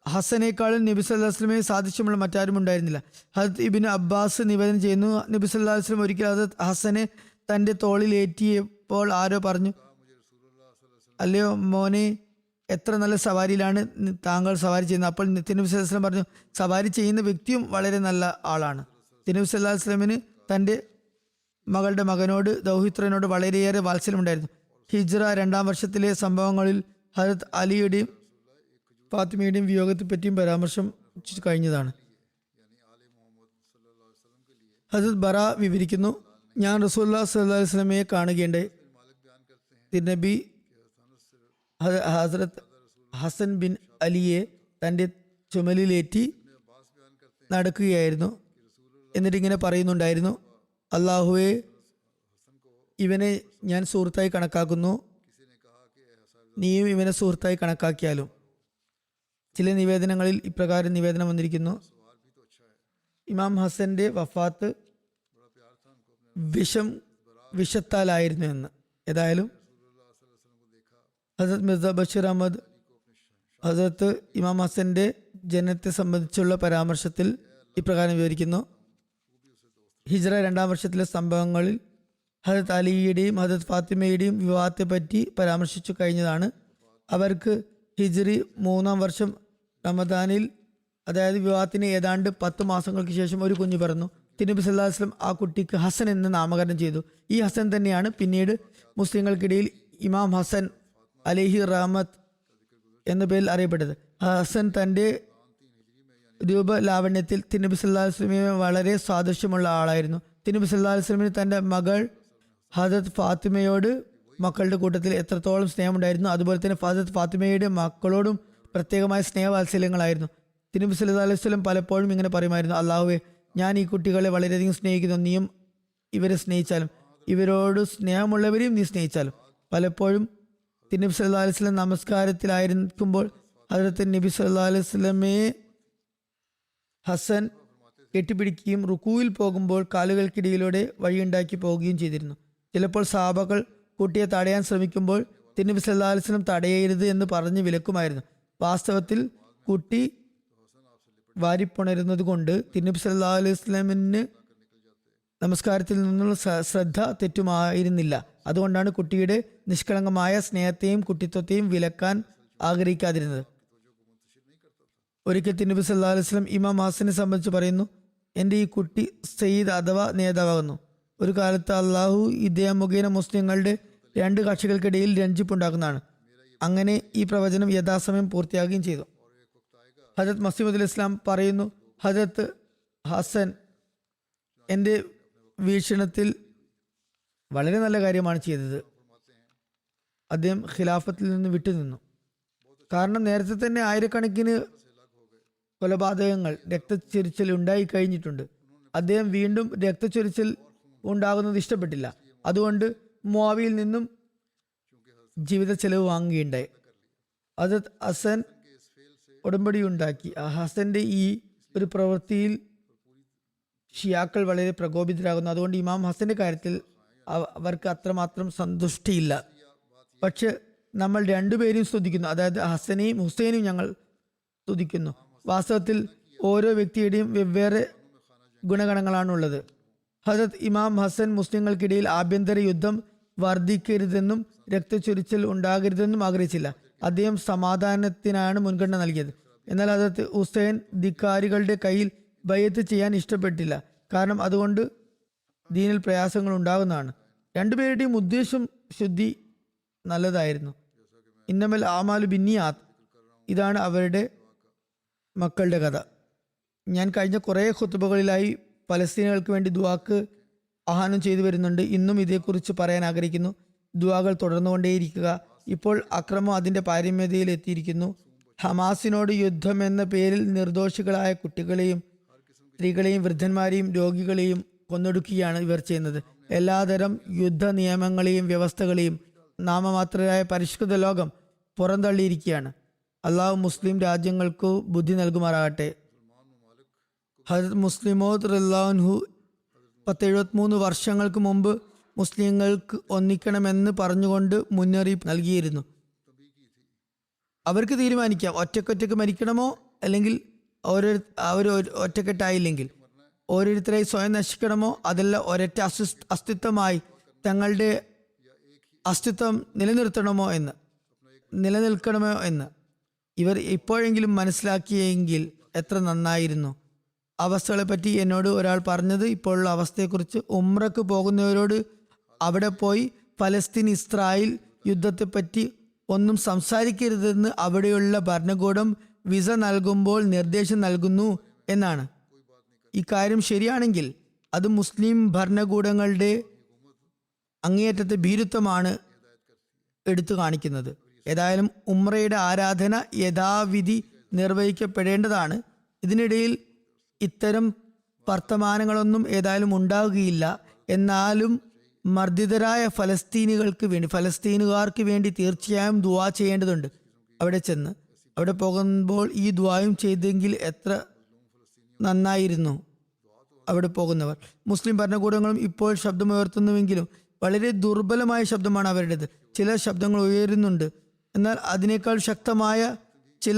ഹസനേക്കാളും നബി സല്ലല്ലാഹു അലൈഹി വസല്ലമയെ സാദൃശ്യമുള്ള മറ്റാരും ഉണ്ടായിരുന്നില്ല. ഹദരത്ത് ഇബ്നു അബ്ബാസ് നിവേദനം ചെയ്യുന്നു, നബി സല്ലല്ലാഹു അലൈഹി വസല്ലം ഒരിക്കൽ ഹദരത്ത് ഹസനെ തൻ്റെ തോളിലേറ്റിയപ്പോൾ ആരോ പറഞ്ഞു, അല്ലയോ മോനെ, എത്ര നല്ല സവാരിയിലാണ് താങ്കൾ സവാരി ചെയ്യുന്നത്. അപ്പോൾ തിരുനബി സല്ലല്ലാഹു അലൈഹി വസല്ലം പറഞ്ഞു, സവാരി ചെയ്യുന്ന വ്യക്തിയും വളരെ നല്ല ആളാണ്. തിരുനബി സല്ലല്ലാഹു അലൈഹി വസല്ലമിന് തൻ്റെ മകളുടെ മകനോട് ദൗഹിത്രനോട് വളരെയേറെ വാത്സല്യമുണ്ടായിരുന്നു. ഹിജ്റ 2-ാം വർഷത്തിലെ സംഭവങ്ങളിൽ ഹദരത്ത് അലിയുടെയും ഫാത്തിമയുടെയും വിയോഗത്തെ പറ്റിയും പരാമർശം കഴിഞ്ഞതാണ്. ഹദരത്ത് ബറ വിവരിക്കുന്നു, ഞാൻ റസൂലുള്ളാഹി സ്വല്ലല്ലാഹു അലൈഹി വസല്ലമയെ കാണുകയുണ്ടായി. തിരുനബി ഹസ്രത്ത് ഹസൻ ബിൻ അലിയെ തൻ്റെ ചുമലിലേറ്റി നടക്കുകയായിരുന്നു. എന്നിട്ട് ഇങ്ങനെ പറയുന്നുണ്ടായിരുന്നു, അള്ളാഹുവെ, ഇവനെ ഞാൻ സുഹൃത്തായി കണക്കാക്കുന്നു, നീയും ഇവനെ സുഹൃത്തായി കണക്കാക്കിയാലും. ചില നിവേദനങ്ങളിൽ ഇപ്രകാരം നിവേദനം വന്നിരിക്കുന്നു, ഇമാം ഹസന്റെ വഫാത്ത് വിഷത്താലായിരുന്നു എന്ന്. ഏതായാലും ഹസരത്ത് മിർസ ബഷീർ അഹമ്മദ് ഹസരത്ത് ഇമാം ഹസന്റെ ജനനത്തെ സംബന്ധിച്ചുള്ള പരാമർശത്തിൽ ഇപ്രകാരം വിവരിക്കുന്നു, ഹിജ്റ 2-ാം വർഷത്തിലെ സംഭവങ്ങളിൽ ഹദരത്ത് അലിയുടെയും ഹദരത്ത് ഫാത്തിമയുടെയും വിവാഹത്തെ പറ്റി പരാമർശിച്ചു കഴിഞ്ഞതാണ്. അവർക്ക് ഹിജ്റി 3-ാം വർഷം റമദാനിൽ, അതായത് വിവാഹത്തിന് ഏതാണ്ട് 10 മാസങ്ങൾക്ക് ശേഷം ഒരു കുഞ്ഞു പിറന്നു. തിരുനബി സല്ലല്ലാഹു അലൈഹി വസല്ലം ആ കുട്ടിക്ക് ഹസൻ എന്ന് നാമകരണം ചെയ്തു. ഈ ഹസൻ തന്നെയാണ് പിന്നീട് മുസ്ലിങ്ങൾക്കിടയിൽ ഇമാം ഹസൻ അലൈഹി റഹ്മത്ത് എന്ന പേരിൽ അറിയപ്പെട്ടത്. ഹസൻ തൻ്റെ രൂപലാവണ്യത്തിൽ തിരുനബി സല്ലല്ലാഹു അലൈഹി വസല്ലമയെ വളരെ സാദൃശ്യമുള്ള ആളായിരുന്നു. തിരുനബി സല്ലല്ലാഹു അലൈഹി വസല്ലമന് തൻ്റെ മകൾ ഹദരത്ത് ഫാത്തിമയോട് മക്കളുടെ കൂട്ടത്തിൽ എത്രത്തോളം സ്നേഹമുണ്ടായിരുന്നു, അതുപോലെ തന്നെ ഹദരത്ത് ഫാത്തിമയുടെ മക്കളോടും പ്രത്യേകമായ സ്നേഹവാത്സല്യങ്ങളായിരുന്നു. തിരുനബി സല്ലല്ലാഹു അലൈഹി വസല്ലം പലപ്പോഴും ഇങ്ങനെ പറയുമായിരുന്നു, അള്ളാഹുവേ, ഞാൻ ഈ കുട്ടികളെ വളരെയധികം സ്നേഹിക്കുന്നു, നീയും ഇവരെ സ്നേഹിച്ചാലും, ഇവരോട് സ്നേഹമുള്ളവരെയും നീ സ്നേഹിച്ചാലും. പലപ്പോഴും തിരുനബി സല്ലല്ലാഹു അലൈഹി വസല്ലം നമസ്കാരത്തിലായിരിക്കുമ്പോൾ ഹദരത്ത് നബി സല്ലല്ലാഹു അലൈഹി വസല്ലമയെ ഹസൻ കെട്ടിപ്പിടിക്കുകയും റുക്കൂയിൽ പോകുമ്പോൾ കാലുകൾക്കിടയിലൂടെ വഴിയുണ്ടാക്കി പോവുകയും ചെയ്തിരുന്നു. ചിലപ്പോൾ സഹാബകൾ കുട്ടിയെ തടയാൻ ശ്രമിക്കുമ്പോൾ തിരുനബി സല്ലല്ലാഹു അലൈഹി വസല്ലം തടയരുത് എന്ന് പറഞ്ഞ് വിലക്കുമായിരുന്നു. വാസ്തവത്തിൽ കുട്ടി വാരിപ്പുണരുന്നത് കൊണ്ട് തിരുനബി സല്ലല്ലാഹു അലൈഹി വസല്ലമിന് നമസ്കാരത്തിൽ നിന്നുള്ള ശ്രദ്ധ തെറ്റുമായിരുന്നില്ല. അതുകൊണ്ടാണ് കുട്ടിയുടെ നിഷ്കളങ്കമായ സ്നേഹത്തെയും കുട്ടിത്വത്തെയും വിലക്കാൻ ആഗ്രഹിക്കാതിരുന്നത്. ഒരിക്കൽ തിരുനബി സല്ലല്ലാഹു അലൈഹി വസല്ലം ഇമാം ഹസനെ സംബന്ധിച്ച് പറയുന്നു, എൻ്റെ ഈ കുട്ടി സയ്യിദ് അഥവാ നേതാവാകുന്നു. ഒരു കാലത്ത് അള്ളാഹു ഇദ്ദേഹം മുഖേന മുസ്ലിങ്ങളുടെ 2 കക്ഷികൾക്കിടയിൽ രഞ്ജിപ്പുണ്ടാക്കുന്നതാണ്. അങ്ങനെ ഈ പ്രവചനം യഥാസമയം പൂർത്തിയാകുകയും ചെയ്തു. ഹദരത്ത് മസീഹുൽ ഇസ്ലാം പറയുന്നു, ഹദരത്ത് ഹസൻ എൻ്റെ വീക്ഷണത്തിൽ വളരെ നല്ല കാര്യമാണ് ചെയ്തത്. അദ്ദേഹം ഖിലാഫത്തിൽ നിന്ന് വിട്ടുനിന്നു. കാരണം നേരത്തെ തന്നെ ആയിരക്കണക്കിന് കൊലപാതകങ്ങൾ, രക്തച്ചൊരിച്ചിൽ ഉണ്ടായി കഴിഞ്ഞിട്ടുണ്ട്. അദ്ദേഹം വീണ്ടും രക്തച്ചൊരിച്ചിൽ ഉണ്ടാകുന്നത് ഇഷ്ടപ്പെട്ടില്ല. അതുകൊണ്ട് മുആവിയയിൽ നിന്നും ജീവിത ചെലവ് വാങ്ങുകയുണ്ടായി. ഹദരത്ത് ഹസൻ ഉടമ്പടി ഉണ്ടാക്കി. ഹസന്റെ ഈ ഒരു പ്രവൃത്തിയിൽ ഷിയാക്കൾ വളരെ പ്രകോപിതരാകുന്നു. അതുകൊണ്ട് ഇമാം ഹസന്റെ കാര്യത്തിൽ അവർക്ക് അത്രമാത്രം സന്തുഷ്ടിയില്ല. പക്ഷെ നമ്മൾ രണ്ടുപേരെയും സ്തുതിക്കുന്നു, അതായത് ഹസനെയും ഹുസൈനെയും ഞങ്ങൾ സ്തുതിക്കുന്നു. വാസ്തവത്തിൽ ഓരോ വ്യക്തിയുടെയും വെവ്വേറെ ഗുണഗണങ്ങളാണുള്ളത്. ഹദരത്ത് ഇമാം ഹസൻ മുസ്ലിങ്ങൾക്കിടയിൽ ആഭ്യന്തര യുദ്ധം വർദ്ധിക്കരുതെന്നും രക്തച്ചൊരിച്ചിൽ ഉണ്ടാകരുതെന്നും ആഗ്രഹിച്ചില്ല. അദ്ദേഹം സമാധാനത്തിനാണ് മുൻഗണന നൽകിയത്. എന്നാൽ ഹദരത്ത് ഹുസൈൻ ധിക്കാരികളുടെ കയ്യിൽ ബയ്യത്ത് ചെയ്യാൻ ഇഷ്ടപ്പെട്ടില്ല. കാരണം അതുകൊണ്ട് ദീനിൽ പ്രയാസങ്ങൾ ഉണ്ടാകുന്നതാണ്. രണ്ടുപേരുടെയും ഉദ്ദേശം ശുദ്ധി നല്ലതായിരുന്നു. ഇന്നമൽ ആമാലു ബിന്നിയാത്ത്, ഇതാണ് അവരുടെ മക്കളുടെ കഥ. ഞാൻ കഴിഞ്ഞ കുറേ ഖുത്ബകളിലായി പലസ്തീനുകൾക്ക് വേണ്ടി ദുആക്ക് ആഹ്വാനം ചെയ്തു വരുന്നുണ്ട്. ഇന്നും ഇതേക്കുറിച്ച് പറയാൻ ആഗ്രഹിക്കുന്നു. ദുആകൾ തുടർന്നുകൊണ്ടേയിരിക്കുക. ഇപ്പോൾ അക്രമം അതിൻ്റെ പാരമ്യതയിൽ എത്തിയിരിക്കുന്നു. ഹമാസിനോട് യുദ്ധം എന്ന പേരിൽ നിർദോഷികളായ കുട്ടികളെയും സ്ത്രീകളെയും വൃദ്ധന്മാരെയും രോഗികളെയും കൊന്നൊടുക്കുകയാണ് ഇവർ ചെയ്യുന്നത്. എല്ലാതരം യുദ്ധ നിയമങ്ങളെയും വ്യവസ്ഥകളെയും നാമമാത്രരായ പരിഷ്കൃത ലോകം പുറന്തള്ളിയിരിക്കുകയാണ്. അള്ളാഹു മുസ്ലിം രാജ്യങ്ങൾക്ക് ബുദ്ധി നൽകുമാറാകട്ടെ. ഹദരത്ത് മുസ്ലിമോദ് റളിയല്ലാഹു 1073 വർഷങ്ങൾക്ക് മുമ്പ് മുസ്ലിങ്ങൾക്ക് ഒന്നിക്കണമെന്ന് പറഞ്ഞുകൊണ്ട് മുന്നറിയിപ്പ് നൽകിയിരുന്നു. അവർക്ക് തീരുമാനിക്കാം ഒറ്റക്കൊറ്റക്ക് മരിക്കണമോ, അല്ലെങ്കിൽ അവർ ഒറ്റക്കെട്ടായില്ലെങ്കിൽ ഓരോരുത്തരായി സ്വയം നശിക്കണമോ, അതല്ല ഒരൊറ്റ അസ്തിത്വമായി തങ്ങളുടെ അസ്തിത്വം നിലനിർത്തണമോ എന്ന് ഇവർ ഇപ്പോഴെങ്കിലും മനസ്സിലാക്കിയെങ്കിൽ എത്ര നന്നായിരുന്നു. അവസ്ഥകളെപ്പറ്റി എന്നോട് ഒരാൾ പറഞ്ഞത് ഇപ്പോഴുള്ള അവസ്ഥയെക്കുറിച്ച്, ഉംറക്ക് പോകുന്നവരോട് അവിടെ പോയി ഫലസ്തീൻ ഇസ്രായേൽ യുദ്ധത്തെപ്പറ്റി ഒന്നും സംസാരിക്കരുതെന്ന് അവിടെയുള്ള ഭരണകൂടം വിസ നൽകുമ്പോൾ നിർദ്ദേശം നൽകുന്നു എന്നാണ്. ഇക്കാര്യം ശരിയാണെങ്കിൽ അത് മുസ്ലിം ഭരണകൂടങ്ങളുടെ അങ്ങേയറ്റത്തെ ഭീരുത്വമാണ് എടുത്തു കാണിക്കുന്നത്. ഏതായാലും ഉംറയുടെ ആരാധന യഥാവിധി നിർവഹിക്കപ്പെടേണ്ടതാണ്. ഇതിനിടയിൽ ഇത്തരം വർത്തമാനങ്ങളൊന്നും ഏതായാലും ഉണ്ടാവുകയില്ല. എന്നാലും മർദ്ദിതരായ ഫലസ്തീനുകാർക്ക് വേണ്ടി തീർച്ചയായും ദുആ ചെയ്യേണ്ടതുണ്ട്. അവിടെ പോകുമ്പോൾ ഈ ദുആയും ചെയ്തെങ്കിൽ എത്ര നന്നായിരുന്നു. അവിടെ പോകുന്നവർ മുസ്ലിം ഭരണകൂടങ്ങളും ഇപ്പോൾ ശബ്ദമുയർത്തുന്നുവെങ്കിലും വളരെ ദുർബലമായ ശബ്ദമാണ് അവരുടേത്. ചില ശബ്ദങ്ങൾ ഉയരുന്നുണ്ട്, എന്നാൽ അതിനേക്കാൾ ശക്തമായ ചില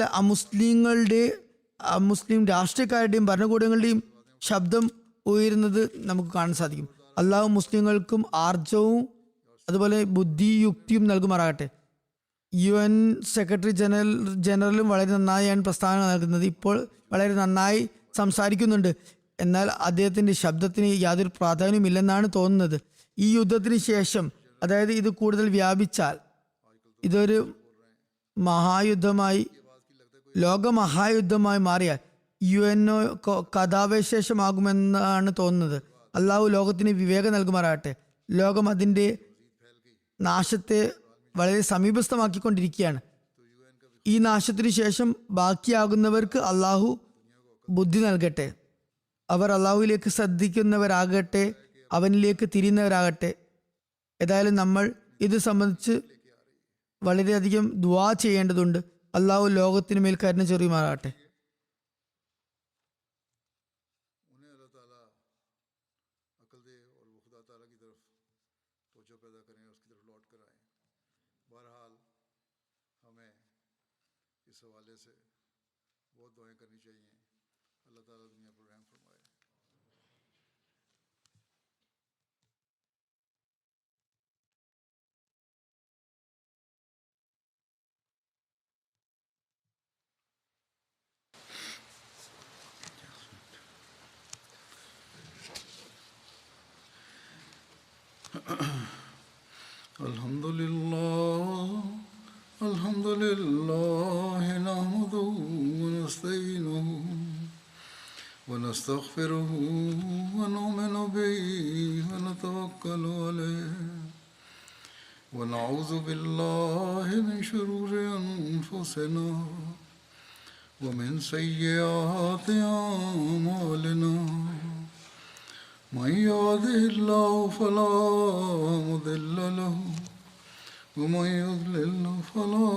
മുസ്ലിം രാഷ്ട്രീയക്കാരുടെയും ഭരണകൂടങ്ങളുടെയും ശബ്ദം ഉയരുന്നത് നമുക്ക് കാണാൻ സാധിക്കും. അള്ളാഹു മുസ്ലിങ്ങൾക്കും ആർജവും അതുപോലെ ബുദ്ധിയുക്തിയും നൽകുമാറാകട്ടെ. UN സെക്രട്ടറി ജനറലും വളരെ നന്നായാണ് പ്രസ്താവന നൽകുന്നത്. ഇപ്പോൾ വളരെ നന്നായി സംസാരിക്കുന്നുണ്ട്. എന്നാൽ അദ്ദേഹത്തിൻ്റെ ശബ്ദത്തിന് യാതൊരു പ്രാധാന്യമില്ലെന്നാണ് തോന്നുന്നത്. ഈ യുദ്ധത്തിന് ശേഷം, അതായത് ഇത് കൂടുതൽ വ്യാപിച്ചാൽ ഇതൊരു ലോകമഹായുദ്ധമായി മാറിയാൽ UNO കഥാവശേഷമാകുമെന്നാണ് തോന്നുന്നത്. അള്ളാഹു ലോകത്തിന് വിവേകം നൽകുമാറാകട്ടെ. ലോകം അതിൻ്റെ നാശത്തെ വളരെ സമീപസ്ഥമാക്കിക്കൊണ്ടിരിക്കുകയാണ്. ഈ നാശത്തിനു ശേഷം ബാക്കിയാകുന്നവർക്ക് അള്ളാഹു ബുദ്ധി നൽകട്ടെ. അവർ അള്ളാഹുവിലേക്ക് ശ്രദ്ധിക്കുന്നവരാകട്ടെ, അവനിലേക്ക് തിരിയുന്നവരാകട്ടെ. ഏതായാലും നമ്മൾ ഇത് സംബന്ധിച്ച് വളരെയധികം ദുആ ചെയ്യേണ്ടതുണ്ട്. അള്ളാഹു ലോകത്തിന് മേൽ കരുണ ചൊരിയുമാറാകട്ടെ. Alhamdulillah nahmaduhu wa nasta'inuhu wa nastaghfiruhu wa nu'minu bihi wa natawakkalu alayhi wa na'udhu billahi min shururi anfusina wa min sayyiati a'malina. Man yahdihillahu fala mudilla lahu ومن يضلل فلا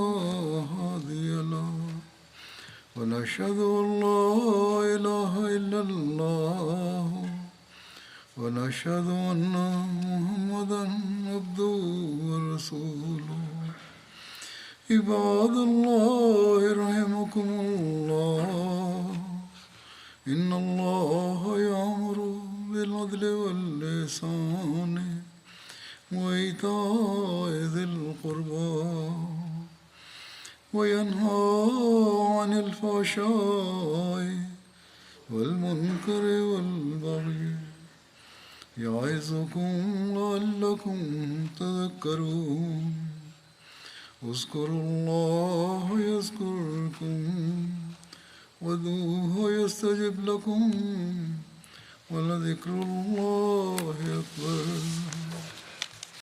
هادي له ونشهد أن لا إله إلا الله ونشهد أن محمدا عبده ورسوله. عباد الله رحمكم الله إن الله يأمر بالعدل والإحسان وإيتاء ذي القربى وينهى عن الفحشاء والمنكر والبغي يعظكم لعلكم تذكرون اذكروا الله يذكركم وادعوه يستجب لكم ولذكر الله أكبر.